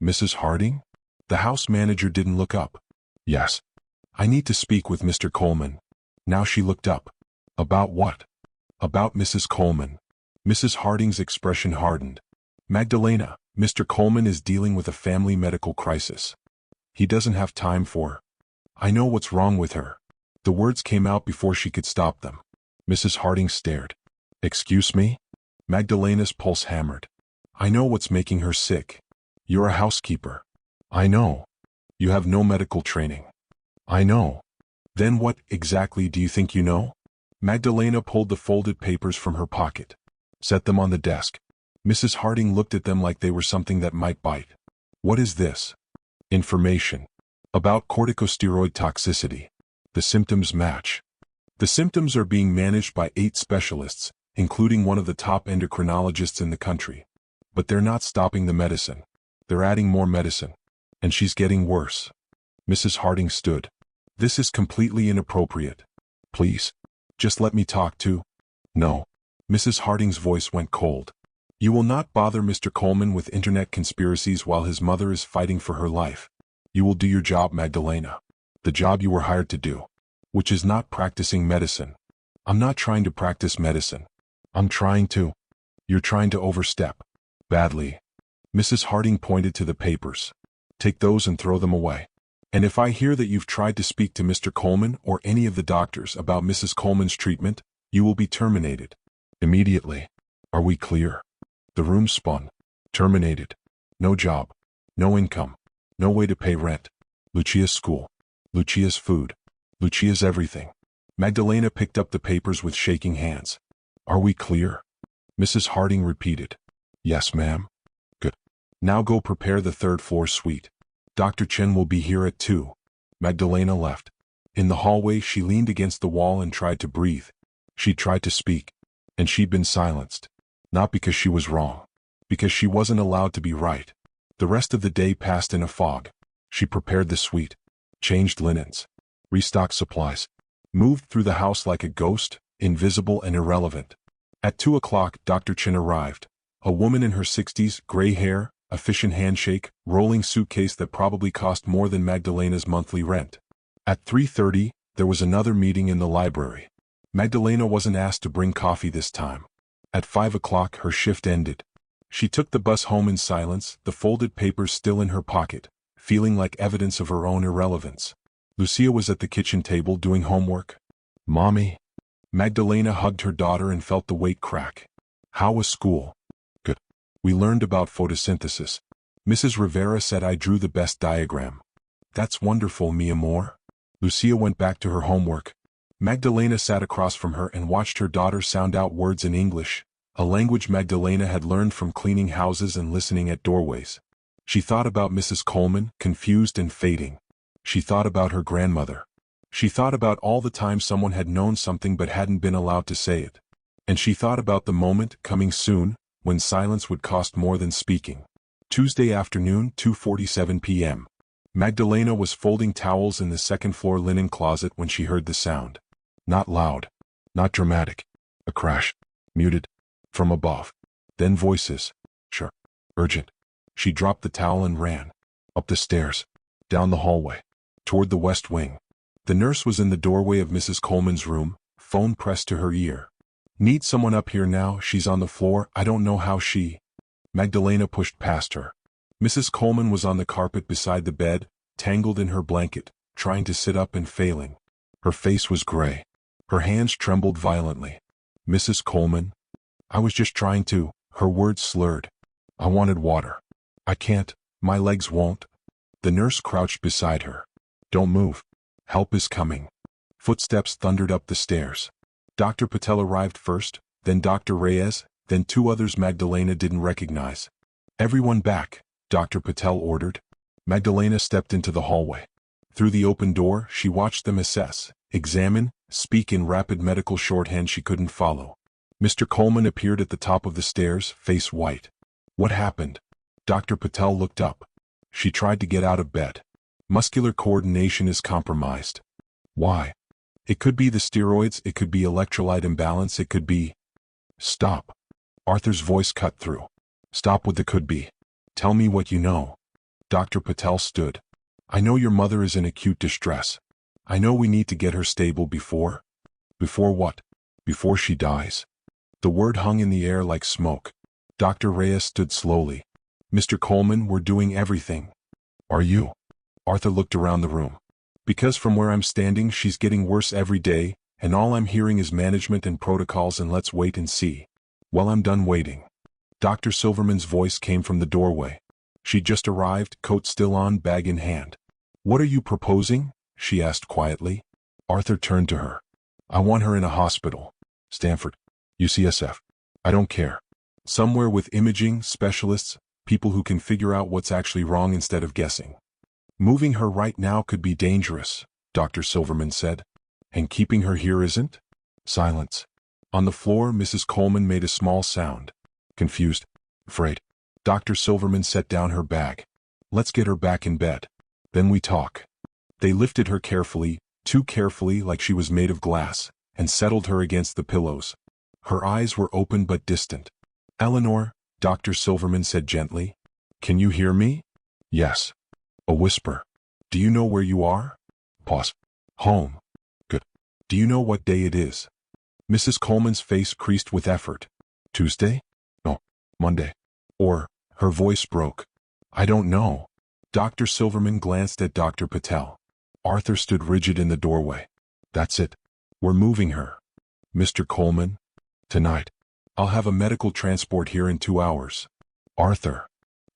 "Mrs. Harding?" The house manager didn't look up. "Yes. I need to speak with Mr. Coleman." Now she looked up. "About what?" "About Mrs. Coleman." Mrs. Harding's expression hardened. "Magdalena, Mr. Coleman is dealing with a family medical crisis. He doesn't have time for. I know what's wrong with her." The words came out before she could stop them. Mrs. Harding stared. "Excuse me?" Magdalena's pulse hammered. "I know what's making her sick. You're a housekeeper." "I know. You have no medical training." "I know. Then what exactly do you think you know?" Magdalena pulled the folded papers from her pocket. Set them on the desk. Mrs. Harding looked at them like they were something that might bite. "What is this?" "Information. About corticosteroid toxicity. The symptoms match. The symptoms are being managed by 8 specialists, including one of the top endocrinologists in the country. But they're not stopping the medicine. They're adding more medicine. And she's getting worse." Mrs. Harding stood. "This is completely inappropriate. Please, just let me talk to." "No." Mrs. Harding's voice went cold. "You will not bother Mr. Coleman with internet conspiracies while his mother is fighting for her life. You will do your job, Magdalena. The job you were hired to do. Which is not practicing medicine." "I'm not trying to practice medicine. I'm trying to." "You're trying to overstep. Badly." Mrs. Harding pointed to the papers. "Take those and throw them away. And if I hear that you've tried to speak to Mr. Coleman or any of the doctors about Mrs. Coleman's treatment, you will be terminated. Immediately. Are we clear?" The room spun. Terminated. No job. No income. No way to pay rent. Lucia's school. Lucia's food. Lucia's everything. Magdalena picked up the papers with shaking hands. "Are we clear?" Mrs. Harding repeated. "Yes, ma'am." "Good. Now go prepare the 3rd floor suite. Dr. Chen will be here at 2. Magdalena left. In the hallway she leaned against the wall and tried to breathe. She tried to speak. And she'd been silenced. Not because she was wrong. Because she wasn't allowed to be right. The rest of the day passed in a fog. She prepared the suite. Changed linens. Restocked supplies. Moved through the house like a ghost, invisible and irrelevant. At 2 o'clock, Dr. Chen arrived. A woman in her 60s, gray hair, efficient handshake, rolling suitcase that probably cost more than Magdalena's monthly rent. At 3:30, there was another meeting in the library. Magdalena wasn't asked to bring coffee this time. At 5 o'clock, her shift ended. She took the bus home in silence, the folded papers still in her pocket, feeling like evidence of her own irrelevance. Lucia was at the kitchen table doing homework. "Mommy." Magdalena hugged her daughter and felt the weight crack. "How was school?" "Good. We learned about photosynthesis. Mrs. Rivera said I drew the best diagram." "That's wonderful, mi amor." Lucia went back to her homework. Magdalena sat across from her and watched her daughter sound out words in English, a language Magdalena had learned from cleaning houses and listening at doorways. She thought about Mrs. Coleman, confused and fading. She thought about her grandmother. She thought about all the time someone had known something but hadn't been allowed to say it. And she thought about the moment, coming soon, when silence would cost more than speaking. Tuesday afternoon, 2:47 p.m. Magdalena was folding towels in the second-floor linen closet when she heard the sound. Not loud. Not dramatic. A crash. Muted. From above. Then voices. Sure. Urgent. She dropped the towel and ran. Up the stairs. Down the hallway. Toward the west wing. The nurse was in the doorway of Mrs. Coleman's room, phone pressed to her ear. "Need someone up here now, she's on the floor, I don't know how she..." Magdalena pushed past her. Mrs. Coleman was on the carpet beside the bed, tangled in her blanket, trying to sit up and failing. Her face was gray. Her hands trembled violently. Mrs. Coleman? I was just trying to, her words slurred. I wanted water. I can't, my legs won't. The nurse crouched beside her. Don't move. Help is coming. Footsteps thundered up the stairs. Dr. Patel arrived first, then Dr. Reyes, then two others Magdalena didn't recognize. Everyone back, Dr. Patel ordered. Magdalena stepped into the hallway. Through the open door, she watched them assess, examine, speak in rapid medical shorthand she couldn't follow. Mr. Coleman appeared at the top of the stairs, face white. What happened? Dr. Patel looked up. She tried to get out of bed. Muscular coordination is compromised. Why? It could be the steroids, it could be electrolyte imbalance, it could be... Stop. Arthur's voice cut through. Stop with the could be. Tell me what you know. Dr. Patel stood. I know your mother is in acute distress. I know we need to get her stable before... Before what? Before she dies. The word hung in the air like smoke. Dr. Reyes stood slowly. Mr. Coleman, we're doing everything. Are you? Arthur looked around the room. Because from where I'm standing she's getting worse every day, and all I'm hearing is management and protocols and let's wait and see. Well, I'm done waiting. Dr. Silverman's voice came from the doorway. She'd just arrived, coat still on, bag in hand. What are you proposing? She asked quietly. Arthur turned to her. I want her in a hospital. Stanford. UCSF. I don't care. Somewhere with imaging, specialists, people who can figure out what's actually wrong instead of guessing. Moving her right now could be dangerous, Dr. Silverman said. And keeping her here isn't? Silence. On the floor, Mrs. Coleman made a small sound. Confused. Afraid. Dr. Silverman set down her bag. Let's get her back in bed. Then we talk. They lifted her carefully, too carefully like she was made of glass, and settled her against the pillows. Her eyes were open but distant. Eleanor, Dr. Silverman said gently. Can you hear me? Yes. A whisper. Do you know where you are? Pause. Home. Good. Do you know what day it is? Mrs. Coleman's face creased with effort. Tuesday? No. Monday. Or, her voice broke. I don't know. Dr. Silverman glanced at Dr. Patel. Arthur stood rigid in the doorway. That's it. We're moving her. Mr. Coleman? Tonight. I'll have a medical transport here in 2 hours. Arthur.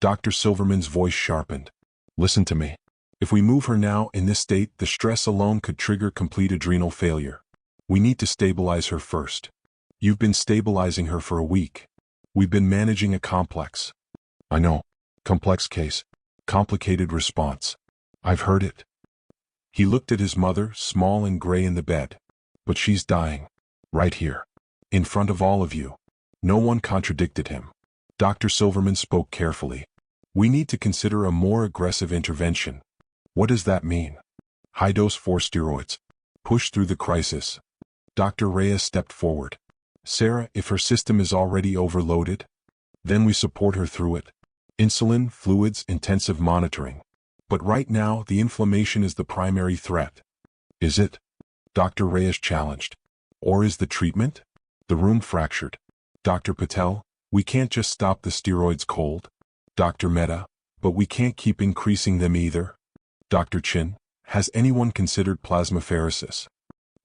Dr. Silverman's voice sharpened. Listen to me. If we move her now in this state, the stress alone could trigger complete adrenal failure. We need to stabilize her first. You've been stabilizing her for a week. We've been managing a complex. I know. Complex case. Complicated response. I've heard it. He looked at his mother, small and gray in the bed. But she's dying. Right here. In front of all of you. No one contradicted him. Dr. Silverman spoke carefully. We need to consider a more aggressive intervention. What does that mean? High-dose 4 steroids. Push through the crisis. Dr. Reyes stepped forward. Sarah, if her system is already overloaded, then we support her through it. Insulin, fluids, intensive monitoring. But right now, the inflammation is the primary threat. Is it? Dr. Reyes challenged. Or is the treatment? The room fractured. Dr. Patel, we can't just stop the steroids cold. Dr. Mehta, but we can't keep increasing them either. Dr. Chin, has anyone considered plasmapheresis?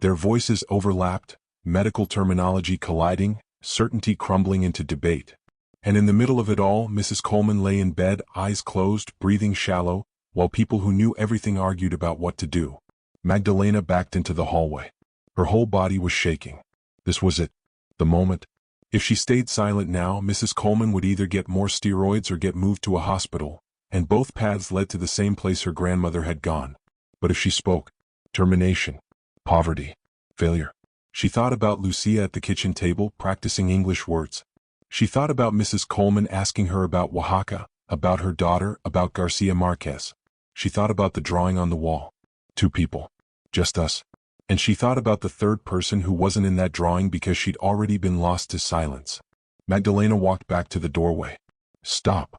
Their voices overlapped, medical terminology colliding, certainty crumbling into debate. And in the middle of it all, Mrs. Coleman lay in bed, eyes closed, breathing shallow, while people who knew everything argued about what to do. Magdalena backed into the hallway. Her whole body was shaking. This was it. The moment. If she stayed silent now, Mrs. Coleman would either get more steroids or get moved to a hospital, and both paths led to the same place her grandmother had gone. But if she spoke, termination, poverty, failure. She thought about Lucia at the kitchen table, practicing English words. She thought about Mrs. Coleman asking her about Oaxaca, about her daughter, about Garcia Marquez. She thought about the drawing on the wall. 2 people. Just us. And she thought about the third person who wasn't in that drawing because she'd already been lost to silence. Magdalena walked back to the doorway. Stop.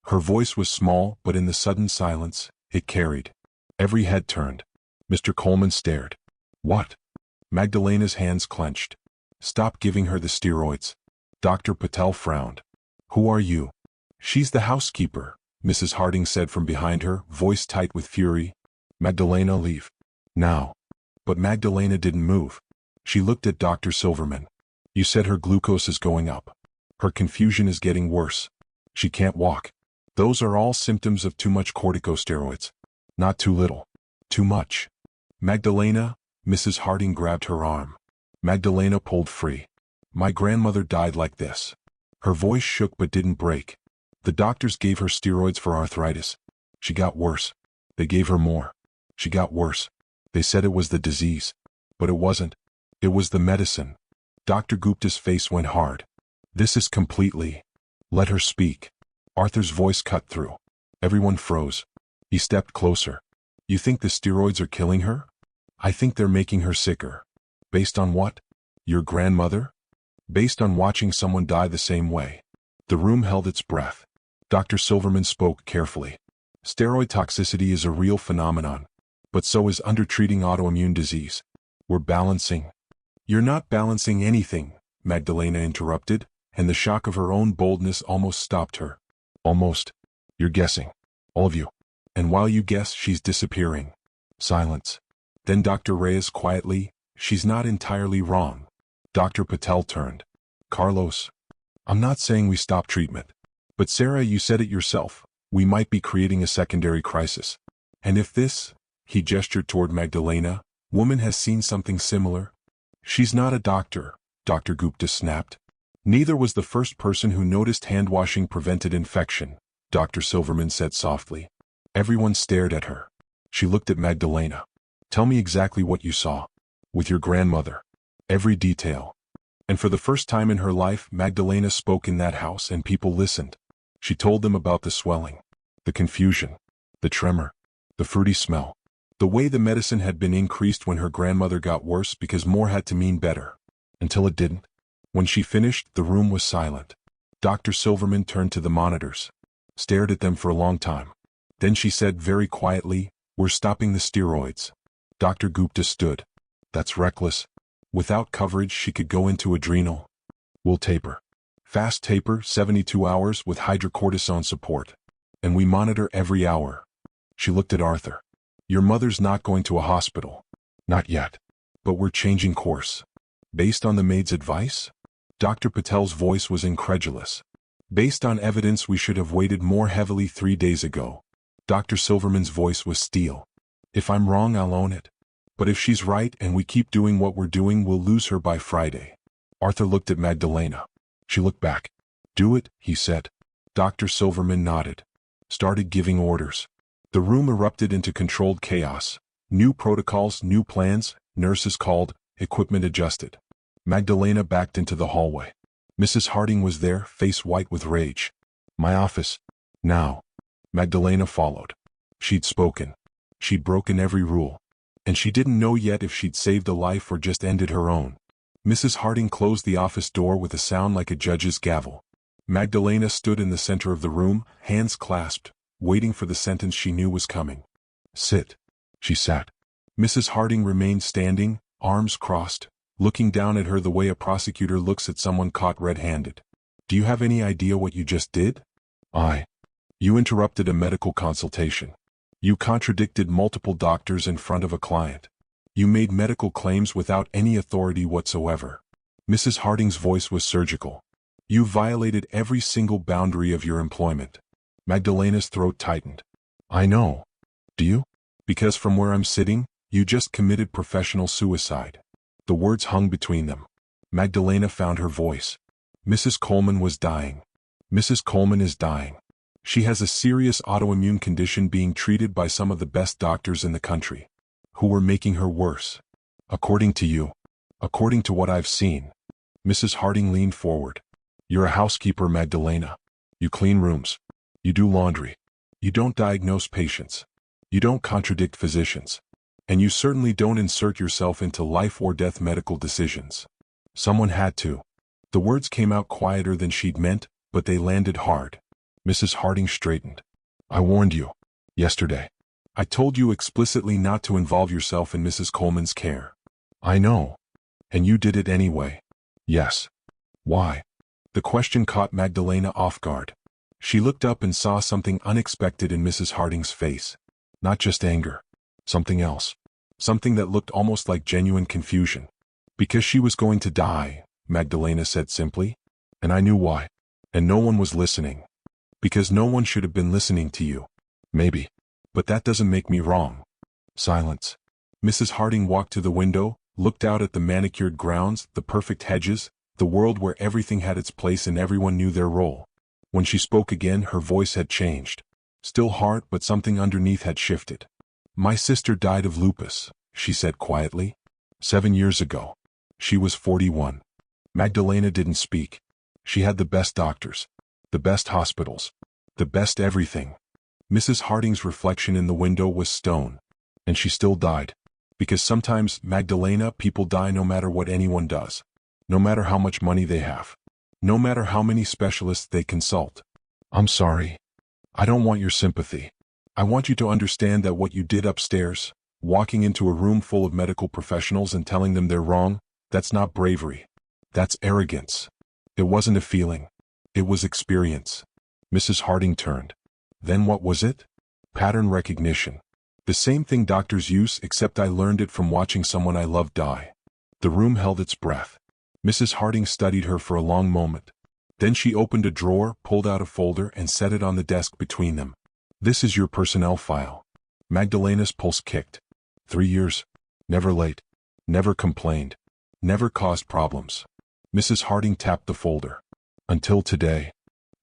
Her voice was small, but in the sudden silence, it carried. Every head turned. Mr. Coleman stared. What? Magdalena's hands clenched. Stop giving her the steroids. Dr. Patel frowned. Who are you? She's the housekeeper, Mrs. Harding said from behind her, voice tight with fury. Magdalena, leave. Now. But Magdalena didn't move. She looked at Dr. Silverman. You said her glucose is going up. Her confusion is getting worse. She can't walk. Those are all symptoms of too much corticosteroids. Not too little. Too much. Magdalena, Mrs. Harding grabbed her arm. Magdalena pulled free. My grandmother died like this. Her voice shook but didn't break. The doctors gave her steroids for arthritis. She got worse. They gave her more. She got worse. They said it was the disease. But it wasn't. It was the medicine. Dr. Gupta's face went hard. This is completely... Let her speak. Arthur's voice cut through. Everyone froze. He stepped closer. You think the steroids are killing her? I think they're making her sicker. Based on what? Your grandmother? Based on watching someone die the same way. The room held its breath. Dr. Silverman spoke carefully. Steroid toxicity is a real phenomenon. But so is undertreating autoimmune disease. We're balancing. You're not balancing anything, Magdalena interrupted, and the shock of her own boldness almost stopped her. Almost. You're guessing. All of you. And while you guess, she's disappearing. Silence. Then Dr. Reyes quietly, she's not entirely wrong. Dr. Patel turned. Carlos. I'm not saying we stop treatment. But Sarah, you said it yourself. We might be creating a secondary crisis. And if this, he gestured toward Magdalena, woman has seen something similar. She's not a doctor, Dr. Gupta snapped. Neither was the first person who noticed hand-washing prevented infection, Dr. Silverman said softly. Everyone stared at her. She looked at Magdalena. Tell me exactly what you saw. With your grandmother. Every detail. And for the first time in her life, Magdalena spoke in that house and people listened. She told them about the swelling, the confusion, the tremor, the fruity smell, the way the medicine had been increased when her grandmother got worse because more had to mean better. Until it didn't. When she finished, the room was silent. Dr. Silverman turned to the monitors, stared at them for a long time. Then she said very quietly, we're stopping the steroids. Dr. Gupta stood. That's reckless. Without coverage, she could go into adrenal. We'll taper. Fast taper, 72 hours with hydrocortisone support. And we monitor every hour. She looked at Arthur. Your mother's not going to a hospital. Not yet. But we're changing course. Based on the maid's advice? Dr. Patel's voice was incredulous. Based on evidence we should have waited more heavily 3 days ago. Dr. Silverman's voice was steel. If I'm wrong, I'll own it. But if she's right and we keep doing what we're doing, we'll lose her by Friday. Arthur looked at Magdalena. She looked back. Do it, he said. Dr. Silverman nodded. Started giving orders. The room erupted into controlled chaos. New protocols, new plans, nurses called, equipment adjusted. Magdalena backed into the hallway. Mrs. Harding was there, face white with rage. My office. Now. Magdalena followed. She'd spoken. She'd broken every rule. And she didn't know yet if she'd saved a life or just ended her own. Mrs. Harding closed the office door with a sound like a judge's gavel. Magdalena stood in the center of the room, hands clasped, waiting for the sentence she knew was coming. Sit. She sat. Mrs. Harding remained standing, arms crossed, looking down at her the way a prosecutor looks at someone caught red-handed. Do you have any idea what you just did? You interrupted a medical consultation. You contradicted multiple doctors in front of a client. You made medical claims without any authority whatsoever. Mrs. Harding's voice was surgical. You violated every single boundary of your employment. Magdalena's throat tightened. I know. Do you? Because from where I'm sitting, you just committed professional suicide. The words hung between them. Magdalena found her voice. Mrs. Coleman was dying. Mrs. Coleman is dying. She has a serious autoimmune condition being treated by some of the best doctors in the country, who were making her worse. According to you. According to what I've seen. Mrs. Harding leaned forward. You're a housekeeper, Magdalena. You clean rooms. You do laundry. You don't diagnose patients. You don't contradict physicians. And you certainly don't insert yourself into life or death medical decisions. Someone had to. The words came out quieter than she'd meant, but they landed hard. Mrs. Harding straightened. I warned you. Yesterday. I told you explicitly not to involve yourself in Mrs. Coleman's care. I know. And you did it anyway. Yes. Why? The question caught Magdalena off guard. She looked up and saw something unexpected in Mrs. Harding's face. Not just anger. Something else. Something that looked almost like genuine confusion. Because she was going to die, Magdalena said simply. And I knew why. And no one was listening. Because no one should have been listening to you. Maybe. But that doesn't make me wrong. Silence. Mrs. Harding walked to the window, looked out at the manicured grounds, the perfect hedges, the world where everything had its place and everyone knew their role. When she spoke again, her voice had changed. Still hard, but something underneath had shifted. My sister died of lupus, she said quietly. 7 years ago. She was 41. Magdalena didn't speak. She had the best doctors, the best hospitals, the best everything. Mrs. Harding's reflection in the window was stone. And she still died. Because sometimes, Magdalena, people die no matter what anyone does. No matter how much money they have. No matter how many specialists they consult. I'm sorry. I don't want your sympathy. I want you to understand that what you did upstairs, walking into a room full of medical professionals and telling them they're wrong, that's not bravery. That's arrogance. It wasn't a feeling. It was experience. Mrs. Harding turned. Then what was it? Pattern recognition. The same thing doctors use, except I learned it from watching someone I loved die. The room held its breath. Mrs. Harding studied her for a long moment. Then she opened a drawer, pulled out a folder, and set it on the desk between them. This is your personnel file. Magdalena's pulse kicked. 3 years. Never late. Never complained. Never caused problems. Mrs. Harding tapped the folder. Until today.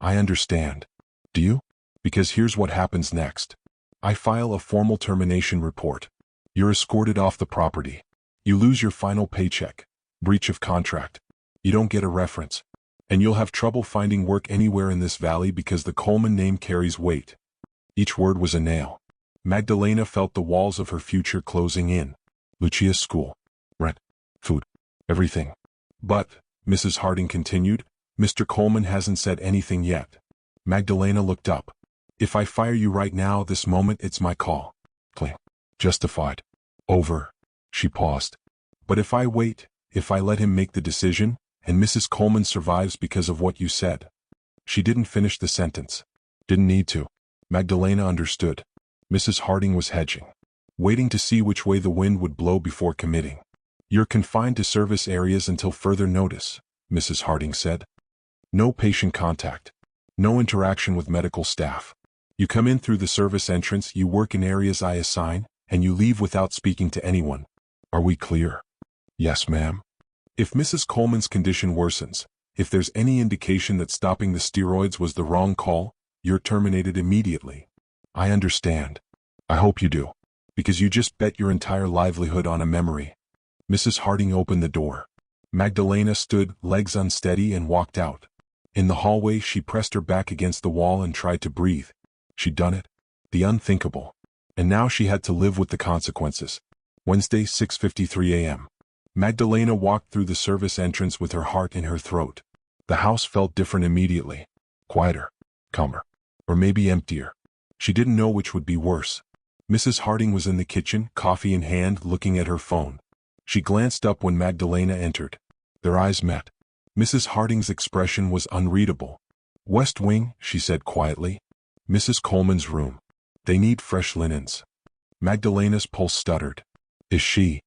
I understand. Do you? Because here's what happens next. I file a formal termination report. You're escorted off the property. You lose your final paycheck. Breach of contract. You don't get a reference. And you'll have trouble finding work anywhere in this valley because the Coleman name carries weight. Each word was a nail. Magdalena felt the walls of her future closing in. Lucia's school. Rent. Food. Everything. But, Mrs. Harding continued, Mr. Coleman hasn't said anything yet. Magdalena looked up. If I fire you right now, this moment, it's my call. Clean. Justified. Over. She paused. But if I wait, if I let him make the decision, and Mrs. Coleman survives because of what you said. She didn't finish the sentence. Didn't need to. Magdalena understood. Mrs. Harding was hedging. Waiting to see which way the wind would blow before committing. You're confined to service areas until further notice, Mrs. Harding said. No patient contact. No interaction with medical staff. You come in through the service entrance, you work in areas I assign, and you leave without speaking to anyone. Are we clear? Yes, ma'am. If Mrs. Coleman's condition worsens, if there's any indication that stopping the steroids was the wrong call, you're terminated immediately. I understand. I hope you do. Because you just bet your entire livelihood on a memory. Mrs. Harding opened the door. Magdalena stood, legs unsteady, and walked out. In the hallway, she pressed her back against the wall and tried to breathe. She'd done it. The unthinkable. And now she had to live with the consequences. Wednesday, 6:53 a.m. Magdalena walked through the service entrance with her heart in her throat. The house felt different immediately. Quieter. Calmer. Or maybe emptier. She didn't know which would be worse. Mrs. Harding was in the kitchen, coffee in hand, looking at her phone. She glanced up when Magdalena entered. Their eyes met. Mrs. Harding's expression was unreadable. West Wing, she said quietly. Mrs. Coleman's room. They need fresh linens. Magdalena's pulse stuttered. Is she?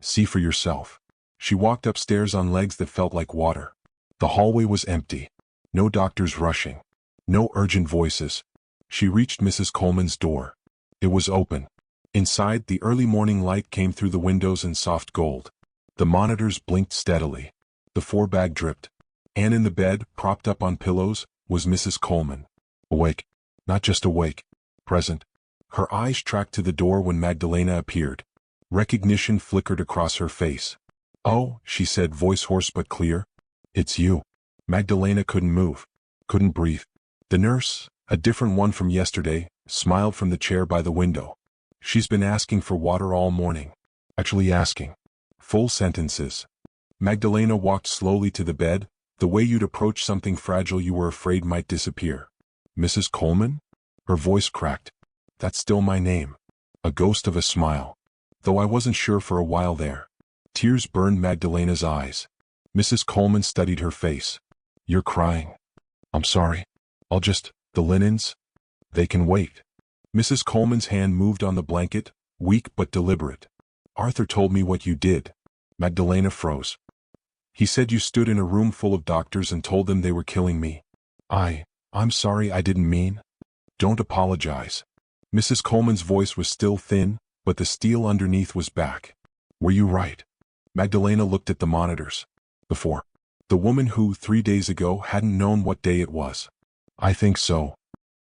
See for yourself. She walked upstairs on legs that felt like water. The hallway was empty. No doctors rushing. No urgent voices. She reached Mrs. Coleman's door. It was open. Inside, the early morning light came through the windows in soft gold. The monitors blinked steadily. The 4-bag dripped. And in the bed, propped up on pillows, was Mrs. Coleman. Awake. Not just awake. Present. Her eyes tracked to the door when Magdalena appeared. Recognition flickered across her face. Oh, she said, voice hoarse but clear. It's you. Magdalena couldn't move. Couldn't breathe. The nurse, a different one from yesterday, smiled from the chair by the window. She's been asking for water all morning. Actually asking. Full sentences. Magdalena walked slowly to the bed, the way you'd approach something fragile you were afraid might disappear. Mrs. Coleman? Her voice cracked. That's still my name. A ghost of a smile. Though I wasn't sure for a while there. Tears burned Magdalena's eyes. Mrs. Coleman studied her face. You're crying. I'm sorry. The linens? They can wait. Mrs. Coleman's hand moved on the blanket, weak but deliberate. Arthur told me what you did. Magdalena froze. He said you stood in a room full of doctors and told them they were killing me. I'm sorry, I didn't mean. Don't apologize. Mrs. Coleman's voice was still thin, but the steel underneath was back. Were you right? Magdalena looked at the monitors. Before. The woman who, 3 days ago, hadn't known what day it was. I think so.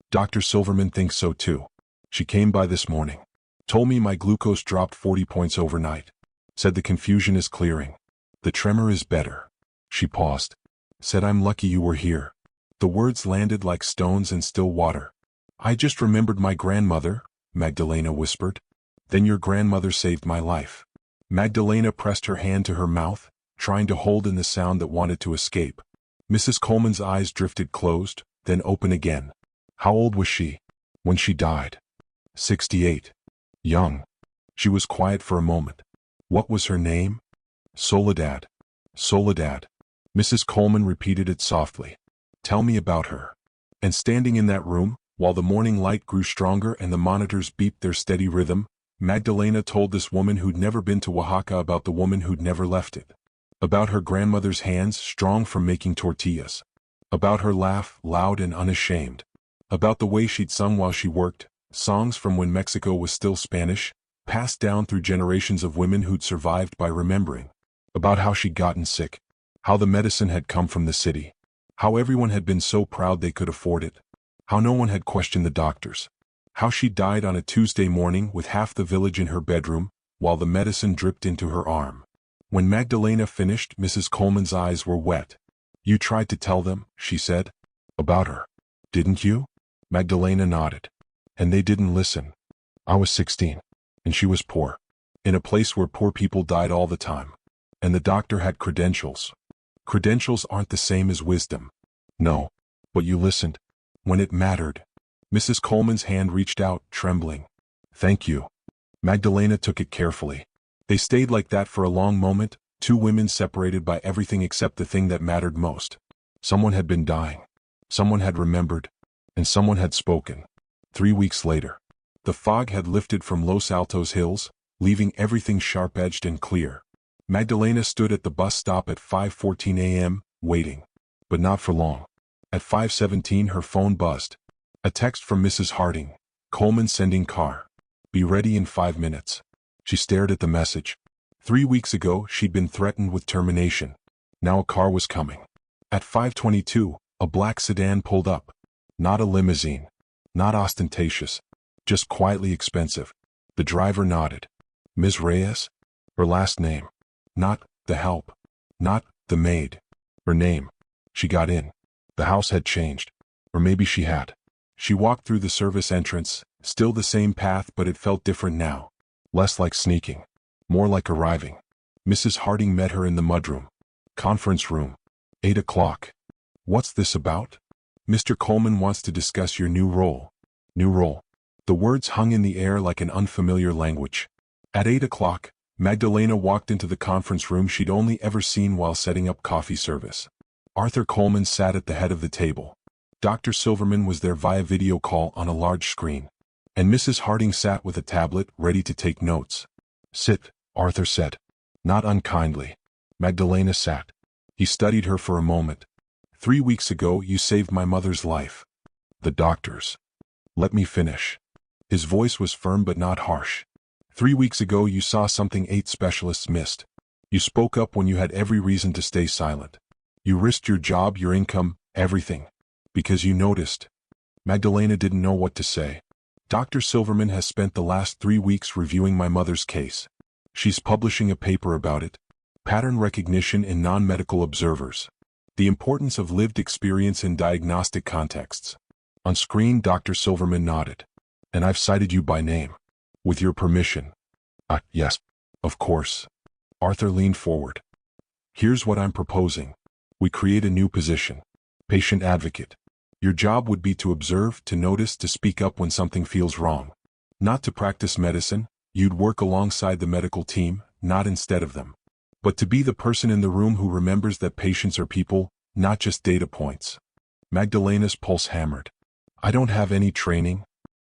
Dr. Silverman thinks so too. She came by this morning. Told me my glucose dropped 40 points overnight. Said the confusion is clearing. The tremor is better. She paused. Said I'm lucky you were here. The words landed like stones in still water. I just remembered my grandmother, Magdalena whispered. Then your grandmother saved my life. Magdalena pressed her hand to her mouth, trying to hold in the sound that wanted to escape. Mrs. Coleman's eyes drifted closed, then open again. How old was she when she died? 68. Young. She was quiet for a moment. What was her name? Soledad. Soledad. Mrs. Coleman repeated it softly. Tell me about her. And standing in that room, while the morning light grew stronger and the monitors beeped their steady rhythm, Magdalena told this woman who'd never been to Oaxaca about the woman who'd never left it. About her grandmother's hands strong from making tortillas. About her laugh, loud and unashamed. About the way she'd sung while she worked, songs from when Mexico was still Spanish, passed down through generations of women who'd survived by remembering. About how she'd gotten sick. How the medicine had come from the city. How everyone had been so proud they could afford it. How no one had questioned the doctors. How she died on a Tuesday morning with half the village in her bedroom, while the medicine dripped into her arm. When Magdalena finished, Mrs. Coleman's eyes were wet. You tried to tell them, she said. About her. Didn't you? Magdalena nodded. And they didn't listen. I was 16. And she was poor. In a place where poor people died all the time. And the doctor had credentials. Credentials aren't the same as wisdom. No. But you listened. When it mattered. Mrs. Coleman's hand reached out, trembling. Thank you. Magdalena took it carefully. They stayed like that for a long moment, two women separated by everything except the thing that mattered most. Someone had been dying. Someone had remembered. And someone had spoken. 3 weeks later. The fog had lifted from Los Altos hills, leaving everything sharp-edged and clear. Magdalena stood at the bus stop at 5:14 a.m., waiting. But not for long. At 5:17 her phone buzzed. A text from Mrs. Harding. Coleman sending car. Be ready in 5 minutes. She stared at the message. 3 weeks ago she'd been threatened with termination. Now a car was coming. At 5:22, a black sedan pulled up. Not a limousine. Not ostentatious. Just quietly expensive. The driver nodded. Ms. Reyes? Her last name. Not the help. Not the maid. Her name. She got in. The house had changed. Or maybe she had. She walked through the service entrance, still the same path, but it felt different now. Less like sneaking. More like arriving. Mrs. Harding met her in the mudroom. Conference room. 8 o'clock. What's this about? Mr. Coleman wants to discuss your new role. New role. The words hung in the air like an unfamiliar language. At 8 o'clock, Magdalena walked into the conference room she'd only ever seen while setting up coffee service. Arthur Coleman sat at the head of the table. Dr. Silverman was there via video call on a large screen. And Mrs. Harding sat with a tablet ready to take notes. Sit, Arthur said. Not unkindly. Magdalena sat. He studied her for a moment. 3 weeks ago you saved my mother's life. The doctors. Let me finish. His voice was firm but not harsh. 3 weeks ago you saw something 8 specialists missed. You spoke up when you had every reason to stay silent. You risked your job, your income, everything. Because you noticed. Magdalena didn't know what to say. Dr. Silverman has spent the last 3 weeks reviewing my mother's case. She's publishing a paper about it. Pattern recognition in non-medical observers. The importance of lived experience in diagnostic contexts. On screen, Dr. Silverman nodded. And I've cited you by name. With your permission. Yes. Of course. Arthur leaned forward. Here's what I'm proposing. We create a new position. Patient advocate. Your job would be to observe, to notice, to speak up when something feels wrong. Not to practice medicine, you'd work alongside the medical team, not instead of them. But to be the person in the room who remembers that patients are people, not just data points. Magdalena's pulse hammered. I don't have any training.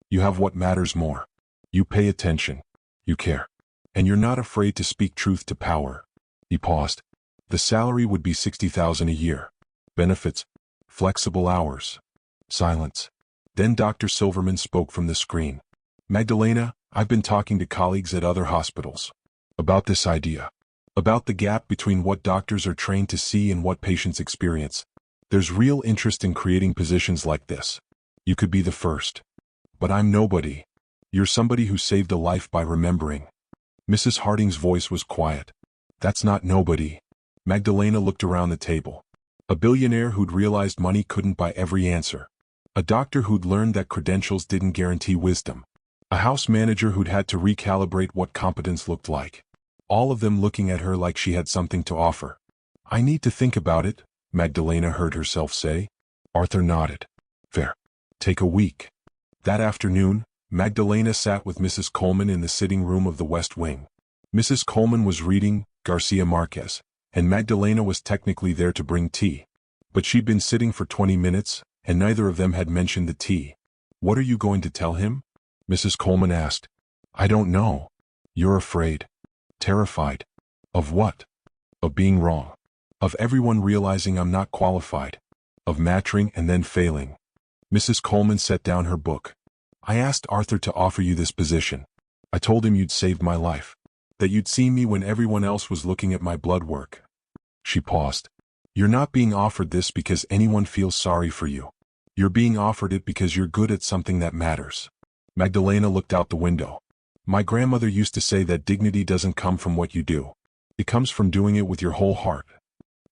You have what matters more. You pay attention. You care. And you're not afraid to speak truth to power. He paused. The salary would be $60,000 a year. Benefits. Flexible hours. Silence. Then Dr. Silverman spoke from the screen. Magdalena, I've been talking to colleagues at other hospitals about this idea. About the gap between what doctors are trained to see and what patients experience. There's real interest in creating positions like this. You could be the first. But I'm nobody. You're somebody who saved a life by remembering. Mrs. Harding's voice was quiet. That's not nobody. Magdalena looked around the table. A billionaire who'd realized money couldn't buy every answer. A doctor who'd learned that credentials didn't guarantee wisdom. A house manager who'd had to recalibrate what competence looked like. All of them looking at her like she had something to offer. I need to think about it, Magdalena heard herself say. Arthur nodded. Fair. Take a week. That afternoon, Magdalena sat with Mrs. Coleman in the sitting room of the West Wing. Mrs. Coleman was reading Garcia Marquez, and Magdalena was technically there to bring tea. But she'd been sitting for 20 minutes, and neither of them had mentioned the tea. What are you going to tell him? Mrs. Coleman asked. I don't know. You're afraid. Terrified. Of what? Of being wrong. Of everyone realizing I'm not qualified. Of mattering and then failing. Mrs. Coleman set down her book. I asked Arthur to offer you this position. I told him you'd saved my life. That you'd seen me when everyone else was looking at my blood work. She paused. You're not being offered this because anyone feels sorry for you. You're being offered it because you're good at something that matters. Magdalena looked out the window. My grandmother used to say that dignity doesn't come from what you do. It comes from doing it with your whole heart.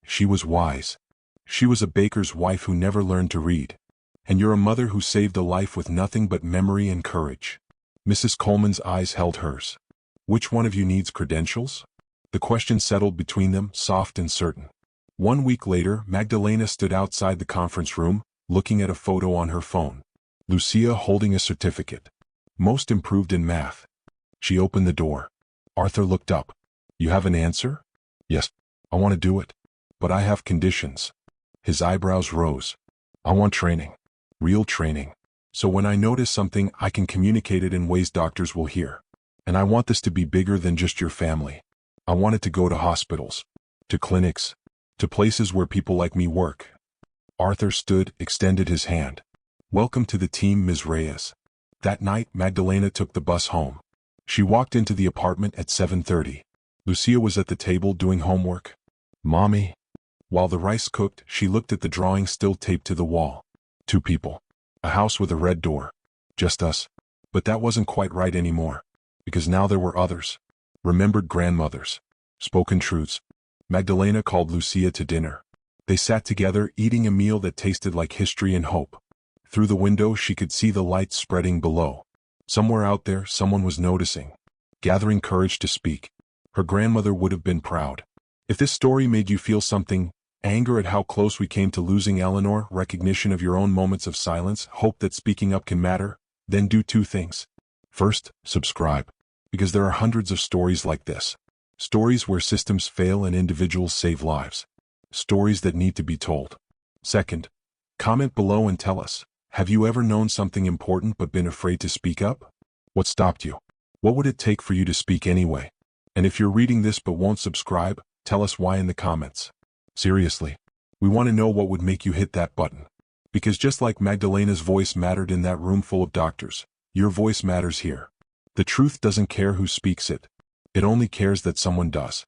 She was wise. She was a baker's wife who never learned to read. And you're a mother who saved a life with nothing but memory and courage. Mrs. Coleman's eyes held hers. Which one of you needs credentials? The question settled between them, soft and certain. 1 week later, Magdalena stood outside the conference room, looking at a photo on her phone. Lucia holding a certificate. Most improved in math. She opened the door. Arthur looked up. You have an answer? Yes, I want to do it. But I have conditions. His eyebrows rose. I want training. Real training. So when I notice something, I can communicate it in ways doctors will hear. And I want this to be bigger than just your family. I want it to go to hospitals. To clinics. To places where people like me work. Arthur stood, extended his hand. Welcome to the team, Ms. Reyes. That night, Magdalena took the bus home. She walked into the apartment at 7:30. Lucia was at the table doing homework. Mommy. While the rice cooked, she looked at the drawing still taped to the wall. 2 people. A house with a red door. Just us. But that wasn't quite right anymore. Because now there were others. Remembered grandmothers. Spoken truths. Magdalena called Lucia to dinner. They sat together, eating a meal that tasted like history and hope. Through the window she could see the lights spreading below. Somewhere out there, someone was noticing. Gathering courage to speak. Her grandmother would have been proud. If this story made you feel something, anger at how close we came to losing Eleanor, recognition of your own moments of silence, hope that speaking up can matter, then do 2 things. First, subscribe. Because there are hundreds of stories like this. Stories where systems fail and individuals save lives. Stories that need to be told. Second, comment below and tell us, have you ever known something important but been afraid to speak up? What stopped you? What would it take for you to speak anyway? And if you're reading this but won't subscribe, tell us why in the comments. Seriously, we want to know what would make you hit that button. Because just like Magdalena's voice mattered in that room full of doctors, your voice matters here. The truth doesn't care who speaks it. It only cares that someone does.